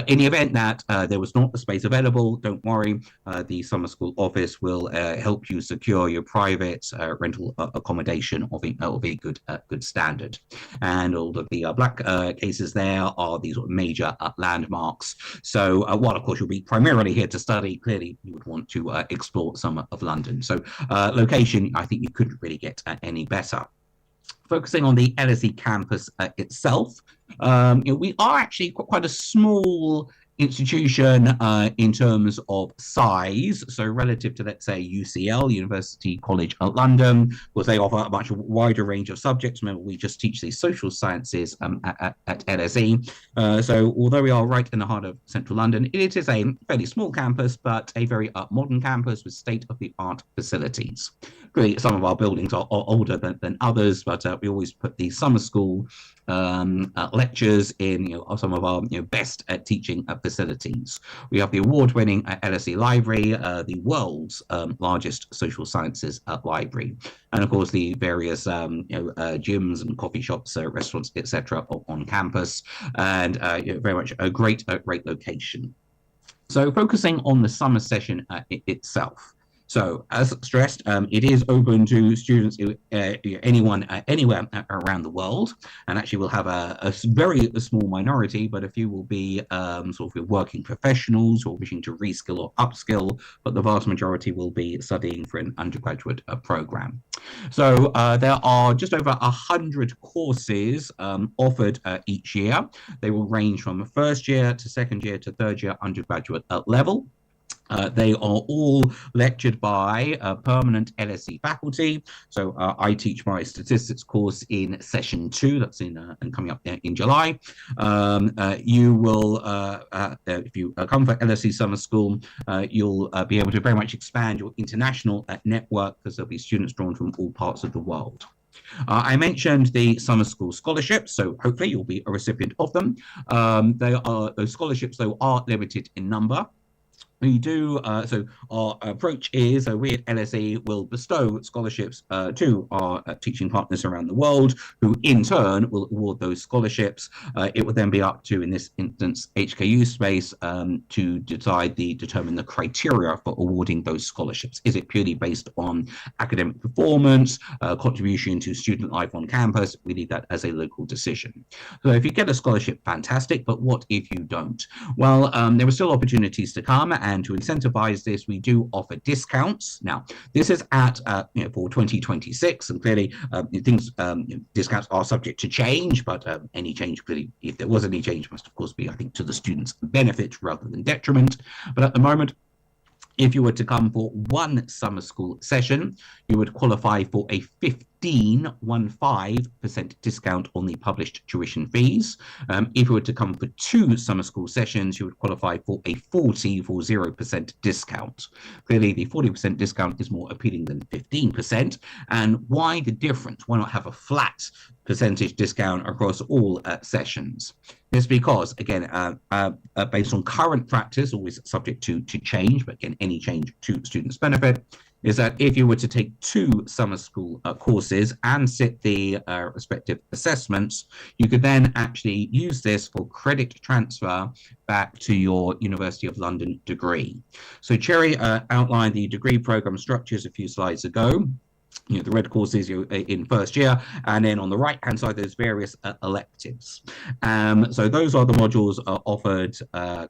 In the event that there was not a space available, don't worry. The summer school office will help you secure your private rental accommodation of a good standard. And all of the black cases there are these major landmarks. So while of course you'll be primarily here to study, clearly you would want to explore some of London. So location, I think you couldn't really get any better. Focusing on the LSE campus itself, we are actually quite a small institution in terms of size. So relative to, let's say, UCL, University College London, because they offer a much wider range of subjects. Remember, we just teach the social sciences at LSE. So although we are right in the heart of central London, it is a fairly small campus, but a very modern campus with state-of-the-art facilities. Clearly, some of our buildings are older than others, but we always put the summer school lectures in some of our best teaching facilities. We have the award-winning LSE Library, the world's largest social sciences library, and of course the various gyms and coffee shops, restaurants, etc. on campus, and very much a great location. So focusing on the summer session itself. So, as stressed, it is open to students, anyone, anywhere around the world, and actually we'll have a very small minority, but a few will be sort of working professionals or wishing to reskill or upskill, but the vast majority will be studying for an undergraduate program. So there are just over 100 courses offered each year. They will range from first year to second year to third year undergraduate level. They are all lectured by permanent LSE faculty. So I teach my statistics course in session 2. That's and coming up in July. You will, if you come for LSE summer school, you'll be able to very much expand your international network because there'll be students drawn from all parts of the world. I mentioned the summer school scholarships, so hopefully you'll be a recipient of them. Those scholarships, though, are limited in number. We do, so our approach is we at LSE will bestow scholarships to our teaching partners around the world, who in turn will award those scholarships. It will then be up to, in this instance, HKU SPACE to determine the criteria for awarding those scholarships. Is it purely based on academic performance, contribution to student life on campus? We leave that as a local decision. So if you get a scholarship, fantastic, but what if you don't? Well, there are still opportunities to come, and to incentivize this, we do offer discounts. Now, this is at for 2026, and clearly discounts are subject to change, but any change, clearly, if there was any change, must of course be, I think, to the students' benefit rather than detriment. But at the moment, If you were to come for one summer school session, you would qualify for a 15% discount on the published tuition fees. If you were to come for two summer school sessions, you would qualify for a 40% discount. Clearly, the 40% discount is more appealing than 15%. And why the difference? Why not have a flat percentage discount across all sessions? It's because, again, based on current practice, always subject to change, but again, any change to students' benefit, is that if you were to take two summer school courses and sit the respective assessments, you could then actually use this for credit transfer back to your University of London degree. So Cherry outlined the degree program structures a few slides ago. The red courses in first year, and then on the right hand side there's various electives. So those are the modules offered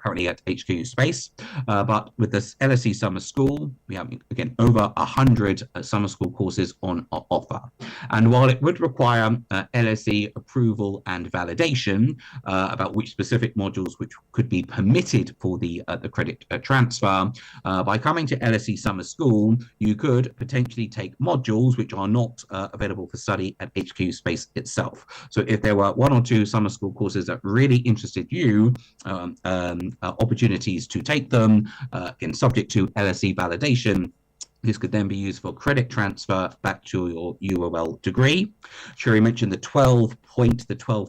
currently at HKU SPACE, but with this LSE summer school we have again over 100 summer school courses on offer. And while it would require LSE approval and validation about which specific modules which could be permitted for the credit transfer, by coming to LSE summer school you could potentially take modules which are not available for study at HKU SPACE itself. So if there were one or two summer school courses that really interested you, opportunities to take them, again subject to LSE validation, this could then be used for credit transfer back to your UOL degree. Sherry mentioned the 12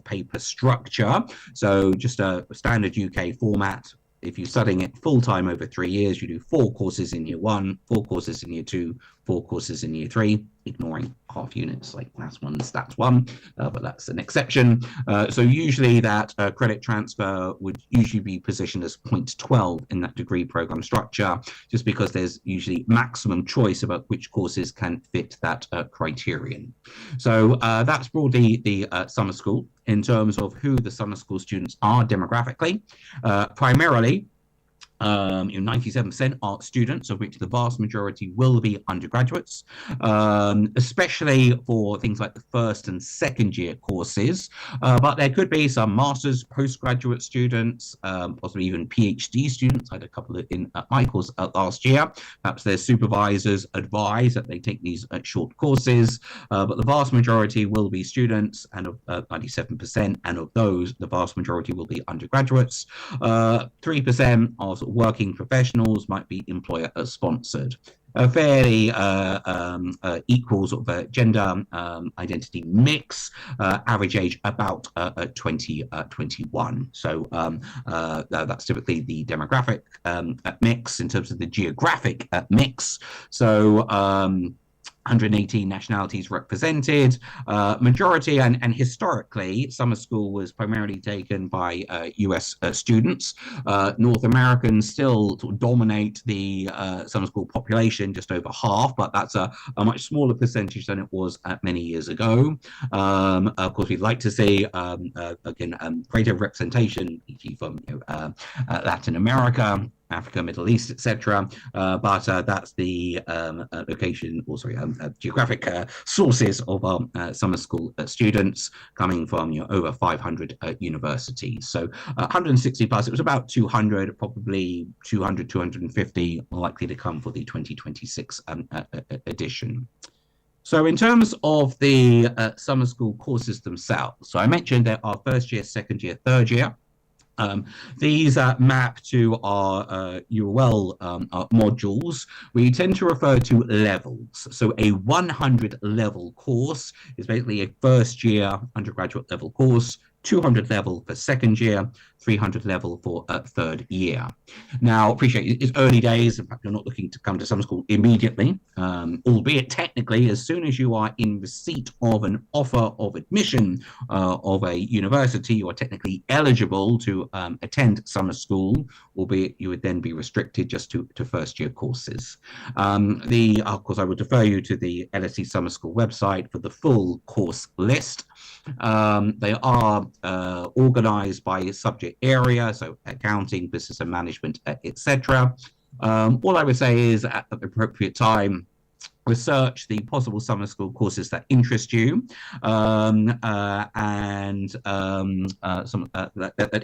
paper structure. So just a standard UK format. If you're studying it full-time over 3 years, you do 4 courses in year 1, 4 courses in year 2, 4 courses in year 3, ignoring half units like Maths 1 and Stats 1, but that's an exception. So usually that credit transfer would usually be positioned as 0.12 in that degree program structure, just because there's usually maximum choice about which courses can fit that criterion. So that's broadly the summer school. In terms of who the summer school students are demographically, primarily 97% are students, of which the vast majority will be undergraduates, especially for things like the first and second year courses. But there could be some master's, postgraduate students, possibly even PhD students. I had a couple in my course last year. Perhaps their supervisors advise that they take these short courses, but the vast majority will be students, and of 97%, and of those, the vast majority will be undergraduates. 3% are sort of working professionals, might be employer sponsored. A fairly equal sort of gender identity mix, average age about 21. So that's typically the demographic mix. In terms of the geographic mix, so 118 nationalities represented, majority and historically summer school was primarily taken by US students. North Americans still sort of dominate the summer school population, just over half, but that's a much smaller percentage than it was many years ago. Of course, we'd like to see again greater representation, e.g. from Latin America, Africa, Middle East, etc. But that's the location, or sorry, geographic sources of our summer school students coming from over 500 universities. So 160 plus, it was about 200, probably 200, 250 likely to come for the 2026 edition. So in terms of the summer school courses themselves, so I mentioned there are first year, second year, third year. These map to our UOL modules. We tend to refer to levels. So a 100 level course is basically a first year undergraduate level course, 200 level for second year, 300 level for third year. Now, appreciate it's early days. In fact, you're not looking to come to summer school immediately, albeit technically, as soon as you are in receipt of an offer of admission of a university, you are technically eligible to attend summer school, albeit you would then be restricted just to first year courses. Of course, I would refer you to the LSE Summer School website for the full course list. They are organized by subject area, so accounting, business and management, etc. All I would say is at the appropriate time, research the possible summer school courses that interest you, that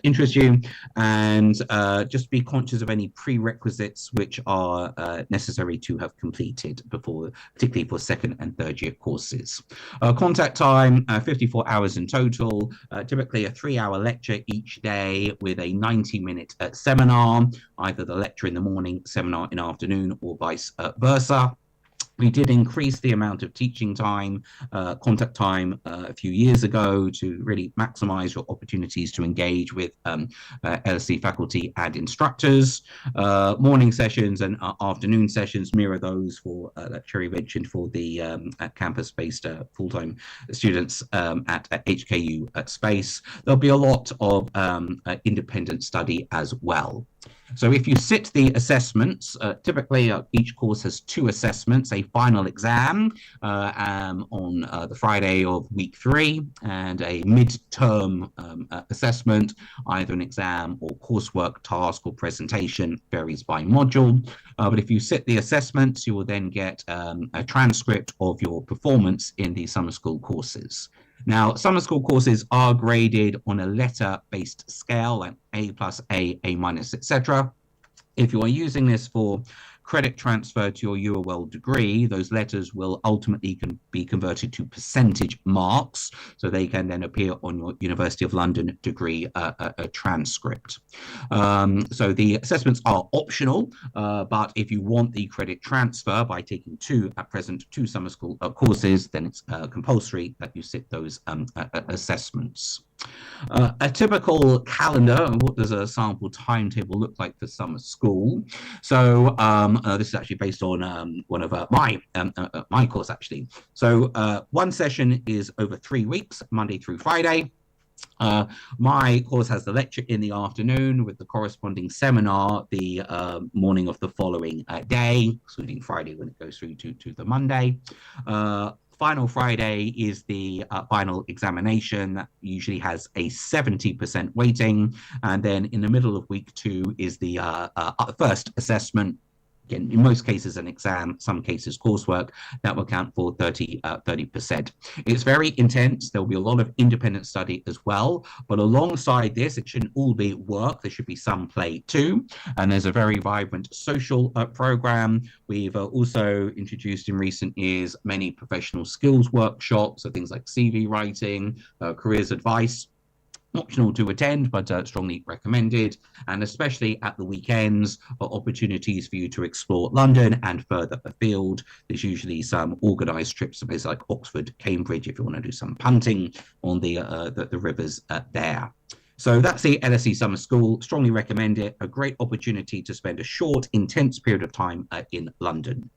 interest you, and just be conscious of any prerequisites which are necessary to have completed before, particularly for second and third year courses. Contact time, 54 hours in total, typically a 3-hour lecture each day with a 90-minute seminar, either the lecture in the morning, seminar in the afternoon, or vice versa. We did increase the amount of teaching time, contact time a few years ago to really maximize your opportunities to engage with LSE faculty and instructors. Morning sessions and afternoon sessions mirror those for that Cherry mentioned for the campus-based full-time students at HKU SPACE. There'll be a lot of independent study as well. So if you sit the assessments, typically each course has 2 assessments, a final exam on the Friday of week 3 and a mid-term assessment, either an exam or coursework task or presentation, varies by module. But if you sit the assessments, you will then get a transcript of your performance in the summer school courses. Now, summer school courses are graded on a letter-based scale, like A+, A minus, etc. If you are using this for credit transfer to your UOL degree, those letters will ultimately be converted to percentage marks, so they can then appear on your University of London degree transcript. So the assessments are optional, but if you want the credit transfer by taking 2 summer school courses, then it's compulsory that you sit those assessments. A typical calendar, and what does a sample timetable look like for summer school? So this is actually based on one of my course, actually. So one session is over 3 weeks, Monday through Friday. My course has the lecture in the afternoon with the corresponding seminar the morning of the following day, including Friday when it goes through to the Monday. Final Friday is the final examination that usually has a 70% weighting. And then in the middle of week 2 is the first assessment. Again, in most cases an exam, some cases coursework, that will count for 30%. It's very intense. There'll be a lot of independent study as well, but alongside this, it shouldn't all be work. There should be some play too. And there's a very vibrant social program. We've also introduced in recent years many professional skills workshops, so things like CV writing, careers advice. Optional to attend, but strongly recommended, and especially at the weekends for opportunities for you to explore London and further afield. There's usually some organised trips to places like Oxford, Cambridge, if you want to do some punting on the rivers there. So that's the LSE Summer School. Strongly recommend it. A great opportunity to spend a short, intense period of time in London.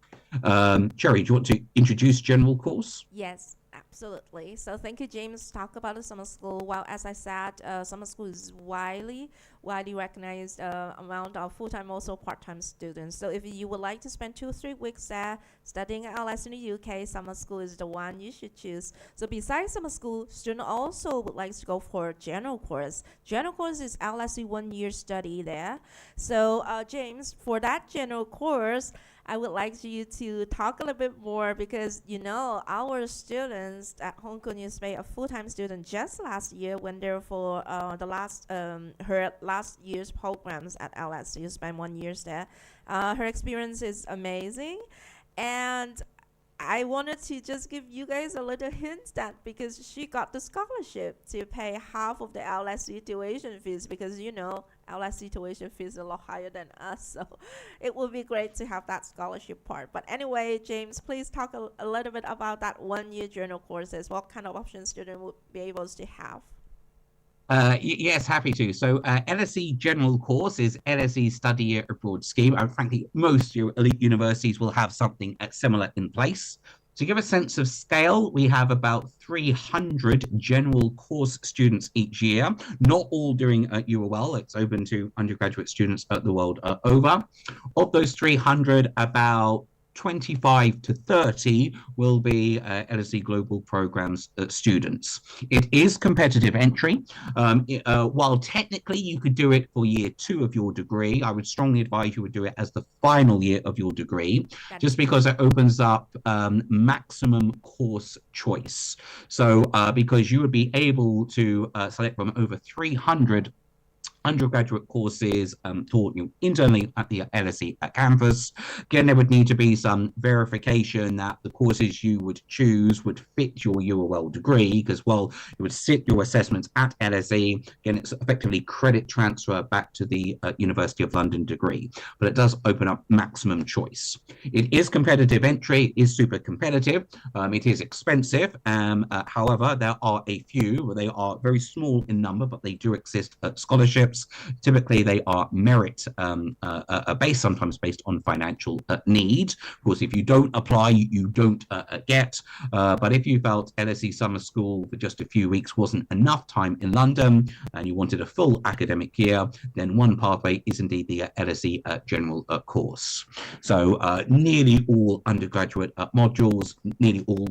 Cherry, do you want to introduce general course? Yes. Absolutely. So thank you, James. Talk about the summer school. Well, as I said, summer school is widely recognized amount of full-time, also part-time students. So if you would like to spend 2 or 3 weeks there studying at LS in the UK, summer school is the one you should choose. So besides summer school, students also would like to go for general course. General course is LSE 1-year study there. So James, for that general course, I would like you to talk a little bit more because, you know, our students at Hong Kong University, a full-time student just last year went there for her last year's programs at LSU, spent 1 year there. Her experience is amazing. And I wanted to just give you guys a little hint that because she got the scholarship to pay half of the LSE tuition fees, because you know LSE tuition fees are a lot higher than us, so it would be great to have that scholarship part. But anyway, James, please talk a little bit about that 1-year journal courses. What kind of options students would be able to have? Yes, happy to. So LSE General Course is LSE Study Abroad Scheme. And frankly, most elite universities will have something similar in place. To give a sense of scale, we have about 300 general course students each year, not all doing UOL. It's open to undergraduate students the world over. Of those 300, about 25 to 30 will be LSE Global Programs students. It is competitive entry. While technically you could do it for year 2 of your degree, I would strongly advise you would do it as the final year of your degree, just because it opens up maximum course choice. So because you would be able to select from over 300 undergraduate courses taught internally at the LSE campus. Again, there would need to be some verification that the courses you would choose would fit your UOL degree, because while you would sit your assessments at LSE, again, it's effectively credit transfer back to the University of London degree, but it does open up maximum choice. It is competitive entry, it is super competitive, it is expensive. However, there are a few, they are very small in number, but they do exist at scholarships. Typically, they are merit based, sometimes based on financial need. Of course, if you don't apply, you don't get. But if you felt LSE summer school for just a few weeks wasn't enough time in London and you wanted a full academic year, then one pathway is indeed the LSE general course. So nearly all undergraduate modules, nearly all,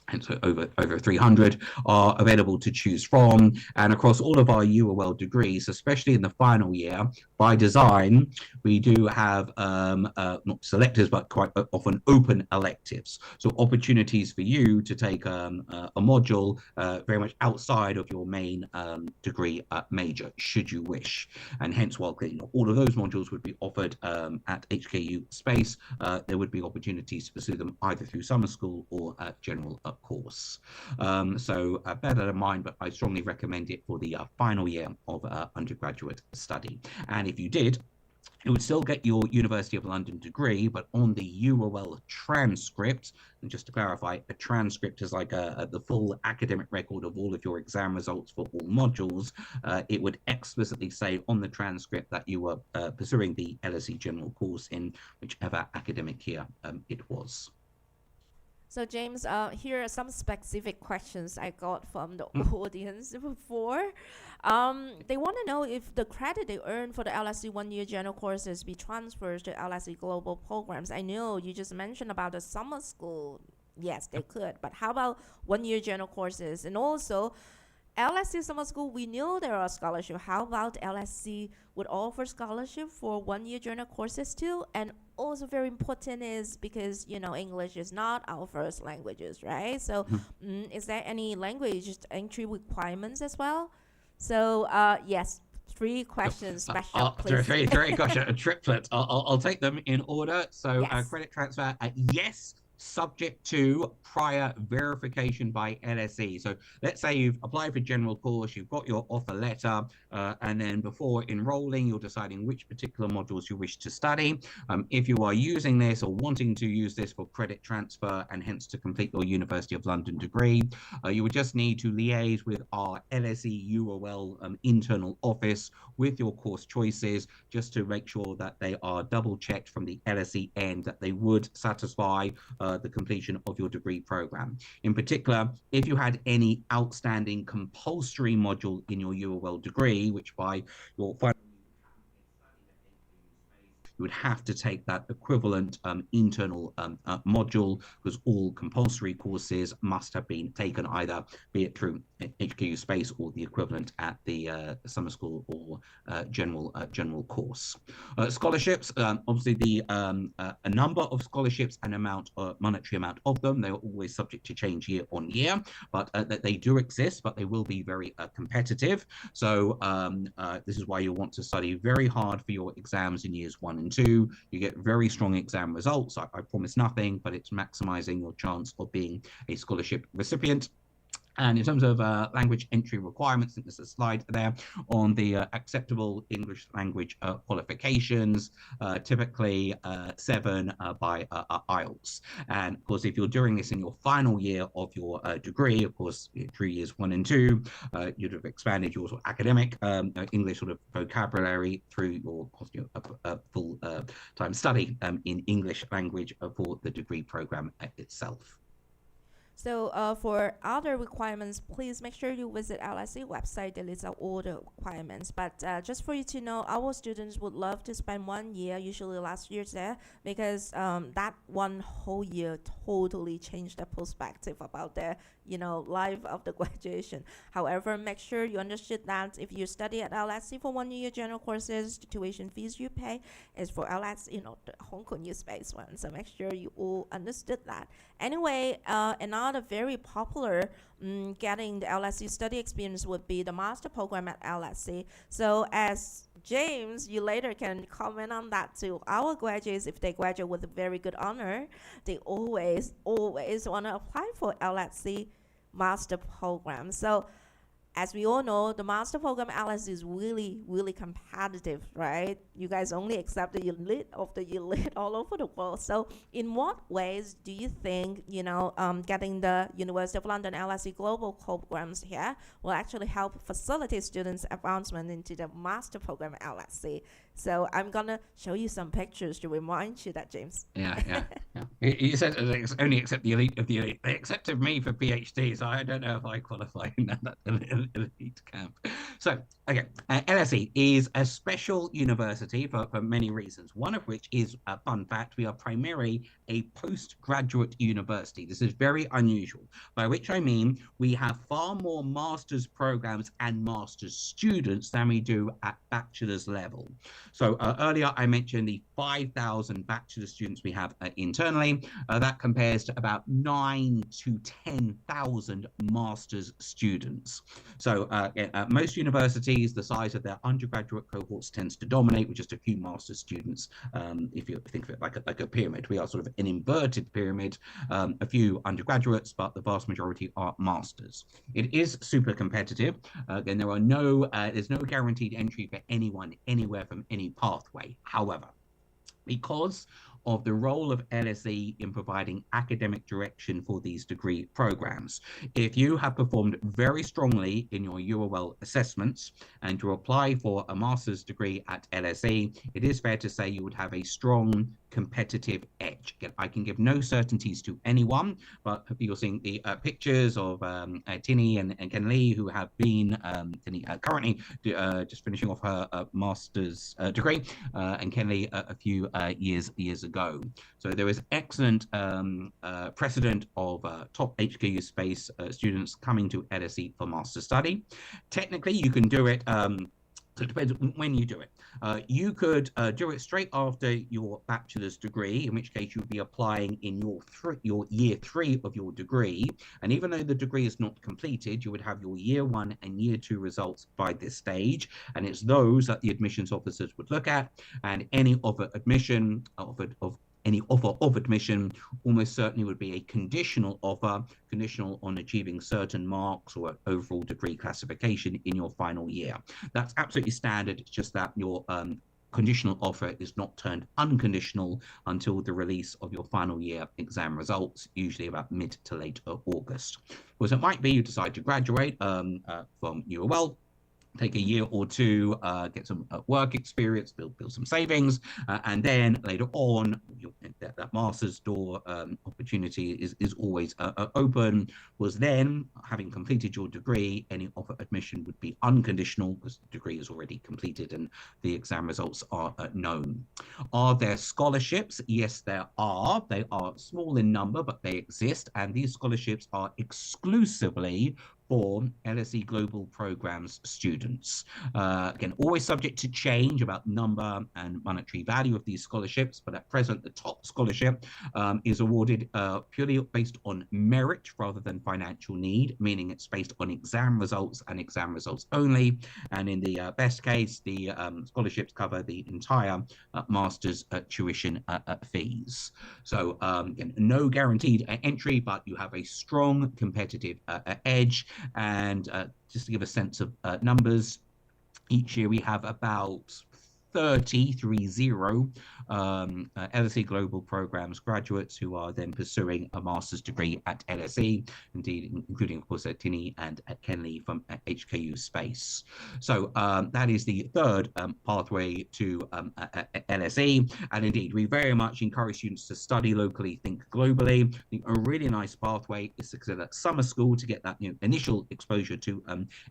and so over 300 are available to choose from. And across all of our UOL degrees, especially in the final year, by design, we do have not selectives, but quite often open electives. So opportunities for you to take a module very much outside of your main degree major, should you wish. And hence, while all of those modules would be offered at HKU SPACE, there would be opportunities to pursue them either through summer school or general course. So bear that in mind, but I strongly recommend it for the final year of undergraduate study. And if you did, you would still get your University of London degree, but on the UOL transcript, and just to clarify, a transcript is like the full academic record of all of your exam results for all modules. It would explicitly say on the transcript that you were pursuing the LSE general course in whichever academic year it was. So James, here are some specific questions I got from the audience before. They want to know if the credit they earn for the LSE one-year general courses be transferred to LSE global programs. I know you just mentioned about the summer school. Yes, they could. But how about one-year general courses? And also, LSE summer school, we know there are scholarships. How about LSE would offer scholarship for one-year general courses too? And also very important is because, English is not our first languages, right? So is there any language entry requirements as well? So yes, 3 questions special, please. Three questions, a triplet. I'll take them in order. So Yes. credit transfer, yes, subject to prior verification by LSE. So let's say you've applied for general course, you've got your offer letter, and then before enrolling, you're deciding which particular modules you wish to study. If you are using this or wanting to use this for credit transfer and hence to complete your University of London degree, you would just need to liaise with our LSE UOL internal office with your course choices, just to make sure that they are double checked from the LSE end that they would satisfy the completion of your degree program. In particular, if you had any outstanding compulsory module in your UOL degree, which by your final you would have to take that equivalent internal module, because all compulsory courses must have been taken either, be it through HKU SPACE or the equivalent at the summer school or general course. Scholarships, obviously a number of scholarships and monetary amount of them, they are always subject to change year on year, but they do exist, but they will be very competitive. So this is why you'll want to study very hard for your exams in years 1 and 2. You get very strong exam results. I promise nothing, but it's maximizing your chance of being a scholarship recipient. And in terms of language entry requirements, I think there's a slide there on the acceptable English language qualifications, typically 7 by IELTS. And of course, if you're doing this in your final year of your degree, of course, through years 1 and 2, you'd have expanded your sort of academic English sort of vocabulary through your full time study in English language for the degree program itself. So for other requirements, please make sure you visit LSE website. They list out all the requirements. But just for you to know, our students would love to spend 1 year, usually last year there, because that one whole year totally changed their perspective about their, life after graduation. However, make sure you understood that if you study at LSE for 1 year general courses, the tuition fees you pay is for LSE, the Hong Kong U SPACE one. So make sure you all understood that. Anyway, another very popular getting the LSE study experience would be the master program at LSE. So as James, you later can comment on that too. Our graduates, if they graduate with a very good honor, they always want to apply for LSE master program. So as we all know, the master program LSE is really, really competitive, right? You guys only accept the elite of the elite all over the world. So in what ways do you think, getting the University of London LSE global programs here will actually help facilitate students' advancement into the master program LSE? So I'm going to show you some pictures to remind you that, James. Yeah. You said they only accept the elite of the elite. They accepted me for PhDs. I don't know if I qualify in that elite camp. So, okay, LSE is a special university for many reasons, one of which is a fun fact. We are primarily a postgraduate university. This is very unusual, by which I mean we have far more master's programs and master's students than we do at bachelor's level. So earlier I mentioned the 5,000 bachelor students we have internally. That compares to about 9 to 10,000 master's students. So most universities, the size of their undergraduate cohorts tends to dominate with just a few master's students. If you think of it like a pyramid, we are sort of an inverted pyramid, a few undergraduates, but the vast majority are masters. It is super competitive. Again, there's no guaranteed entry for anyone anywhere from any pathway. However, because of the role of LSE in providing academic direction for these degree programs, if you have performed very strongly in your UOL assessments and you apply for a master's degree at LSE, it is fair to say you would have a strong competitive edge. I can give no certainties to anyone, but you're seeing the pictures of Tinny and Ken Lee, who have been currently just finishing off her master's degree, and Ken Lee a few years ago. So there is excellent precedent of top HKU SPACE students coming to LSE for master study. Technically, you can do it. So it depends when you do it. You could do it straight after your bachelor's degree, in which case you would be applying in your year 3 of your degree. And even though the degree is not completed, you would have your year 1 and year 2 results by this stage. And it's those that the admissions officers would look at. And any offer of admission almost certainly would be a conditional offer, conditional on achieving certain marks or overall degree classification in your final year. That's absolutely standard. It's just that your conditional offer is not turned unconditional until the release of your final year exam results, usually about mid to late August. Because it might be you decide to graduate from UOL, take a year or two, get some work experience, build some savings, and then later on, that master's door opportunity is always open. Was then, having completed your degree, any offer admission would be unconditional because the degree is already completed and the exam results are known. Are there scholarships? Yes, there are. They are small in number, but they exist, and these scholarships are exclusively for LSE Global Programs students. Again, always subject to change about number and monetary value of these scholarships, but at present, the top scholarship is awarded purely based on merit rather than financial need, meaning it's based on exam results and exam results only. And in the best case, the scholarships cover the entire master's tuition fees. So again, no guaranteed entry, but you have a strong competitive edge. And just to give a sense of numbers, each year we have about 30 LSE Global Programs graduates who are then pursuing a master's degree at LSE, indeed, including, of course, at Tinney and at Kenley from HKU SPACE. So that is the third pathway to LSE. And indeed, we very much encourage students to study locally, think globally. I think a really nice pathway is to consider summer school to get that initial exposure to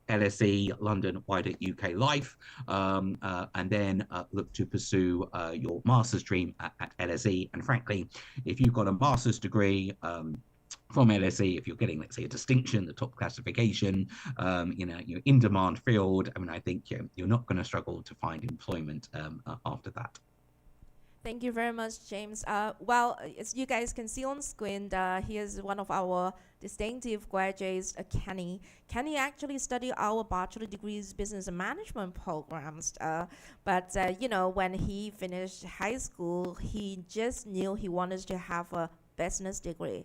LSE, London, wider UK life, and then look to pursue your master's dream at LSE. And frankly, if you've got a master's degree from LSE, if you're getting, let's say, a distinction, the top classification, you're in demand field, I mean, I think you're not going to struggle to find employment after that. Thank you very much, James. Well, as you guys can see on screen, he is one of our distinctive graduates, Kenny. Kenny actually studied our bachelor degrees business management programs. But when he finished high school, he just knew he wanted to have a business degree.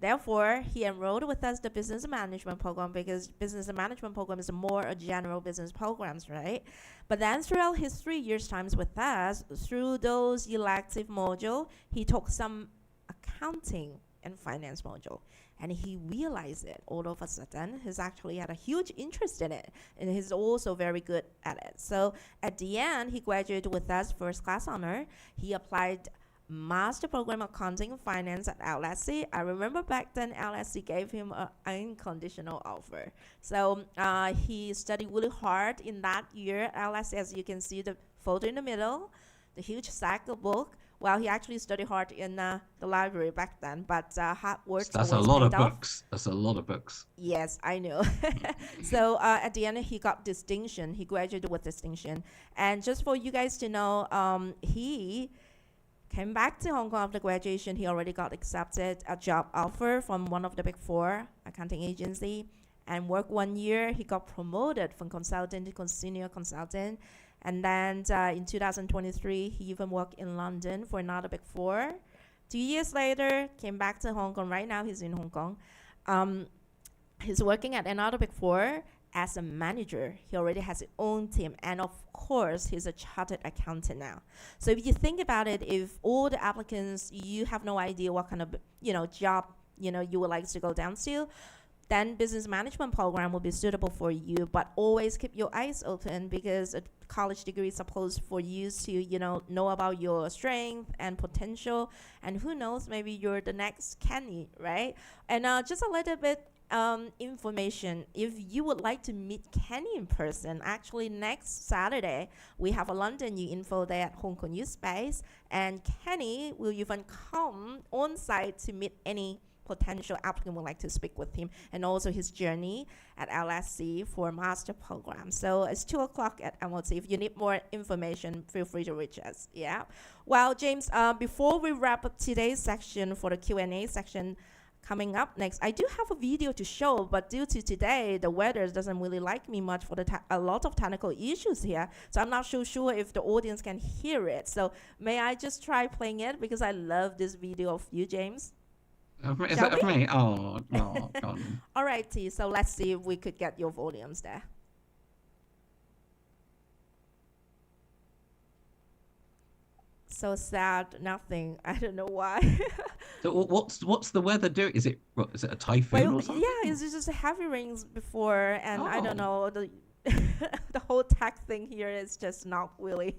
Therefore, he enrolled with us the business management program because business management program is more a general business programs, right? But then throughout his 3 years times with us, through those elective module, he took some accounting and finance module. And he realized it all of a sudden. He's actually had a huge interest in it. And he's also very good at it. So at the end, he graduated with us first class honor. He applied Master Program Accounting and Finance at LSE. I remember back then LSE gave him an unconditional offer. So he studied really hard in that year at LSE. As you can see the photo in the middle, the huge sack of book. Well, he actually studied hard in the library back then, but hard work. That's a lot of books. That's a lot of books. Yes, I know. So at the end, he got distinction. He graduated with distinction. And just for you guys to know, he came back to Hong Kong after graduation. He already got accepted a job offer from one of the big four accounting agency and worked 1 year. He got promoted from consultant to senior consultant. And then in 2023, he even worked in London for another big four. 2 years later, came back to Hong Kong. Right now, he's in Hong Kong. He's working at another big four as a manager. He already has his own team, and of course he's a chartered accountant now. So if you think about it, if all the applicants, you have no idea what kind of job you would like to go down to, then business management program will be suitable for you. But always keep your eyes open, because a college degree is supposed for you to know about your strength and potential, and who knows, maybe you're the next Kenny, right? And just a little bit information. If you would like to meet Kenny in person, actually next Saturday we have a London U Info Day at HKU SPACE, and Kenny will even come on site to meet any potential applicant would like to speak with him, and also his journey at LSE for master program. So it's 2 o'clock at MOT. If you need more information, feel free to reach us. Yeah. Well, James, before we wrap up today's section for the Q&A section, coming up next, I do have a video to show, but due to today, the weather doesn't really like me much for a lot of technical issues here. So I'm not so sure if the audience can hear it. So may I just try playing it, because I love this video of you, James. Is that of me? Oh, no. All righty. So let's see if we could get your volumes there. So sad, nothing. I don't know why. So what's the weather doing? Is it a typhoon or something? Yeah, it's just heavy rains before, and I don't know, the whole tech thing here is just not really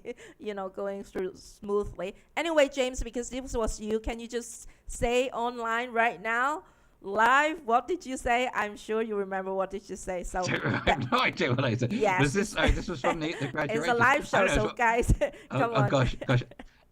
going through smoothly. Anyway, James, because this was you, can you just say online right now, live, what did you say? I'm sure you remember what did you say. So I have no idea what I said. Yes. This was from the graduation. It's a live show, so guys, come on. Gosh.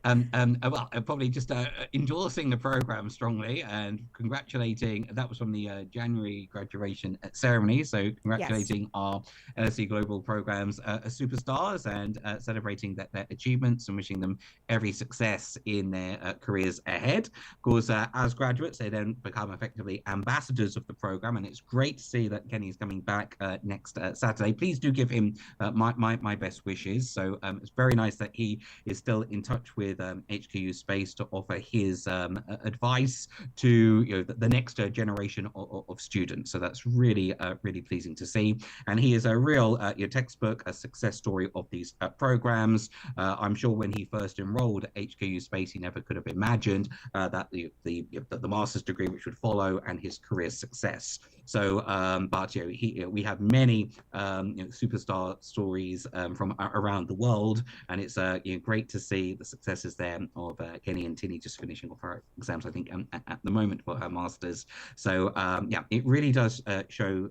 Well, probably just endorsing the program strongly and congratulating. That was from the January graduation ceremony. So congratulating our LSE Global Programs superstars, and celebrating their achievements and wishing them every success in their careers ahead. Of course, as graduates, they then become effectively ambassadors of the program, and it's great to see that Kenny's coming back next Saturday. Please do give him my best wishes. So it's very nice that he is still in touch with with HKU SPACE to offer his advice to the next generation of students. So that's really really pleasing to see. And he is a real textbook, a success story of these programs. I'm sure when he first enrolled at HKU SPACE, he never could have imagined that the master's degree which would follow and his career success. So, but we have many superstar stories from around the world, and it's great to see the successes there of Kenny and Tinny just finishing off her exams, I think, at the moment for her masters. So yeah, it really does show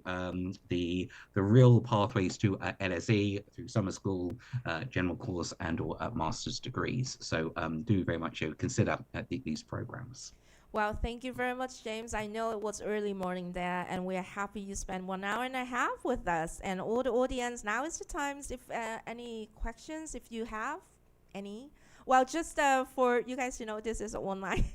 the real pathways to LSE through summer school, general course, and or master's degrees. So do very much consider these programs. Well, thank you very much, James. I know it was early morning there, and we are happy you spent 1 hour and a half with us. And all the audience, now is the time. If any questions, if you have any. Well, just for you guys, this is online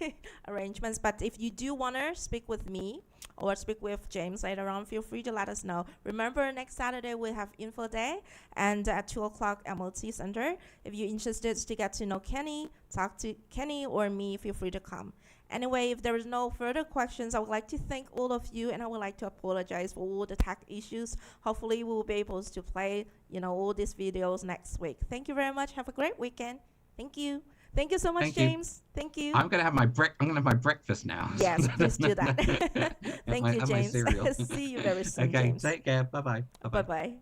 arrangements. But if you do want to speak with me or speak with James later on, feel free to let us know. Remember, next Saturday we have Info Day, and at 2 o'clock MOT Center. If you're interested to get to know Kenny, talk to Kenny or me, feel free to come. Anyway, if there is no further questions, I would like to thank all of you, and I would like to apologize for all the tech issues. Hopefully, we will be able to play, all these videos next week. Thank you very much. Have a great weekend. Thank you. Thank you so much, James. Thank you. I'm gonna have my breakfast now. Yes, please do that. Thank you, James. See you very soon, okay, James. take care. Bye-bye. Bye-bye.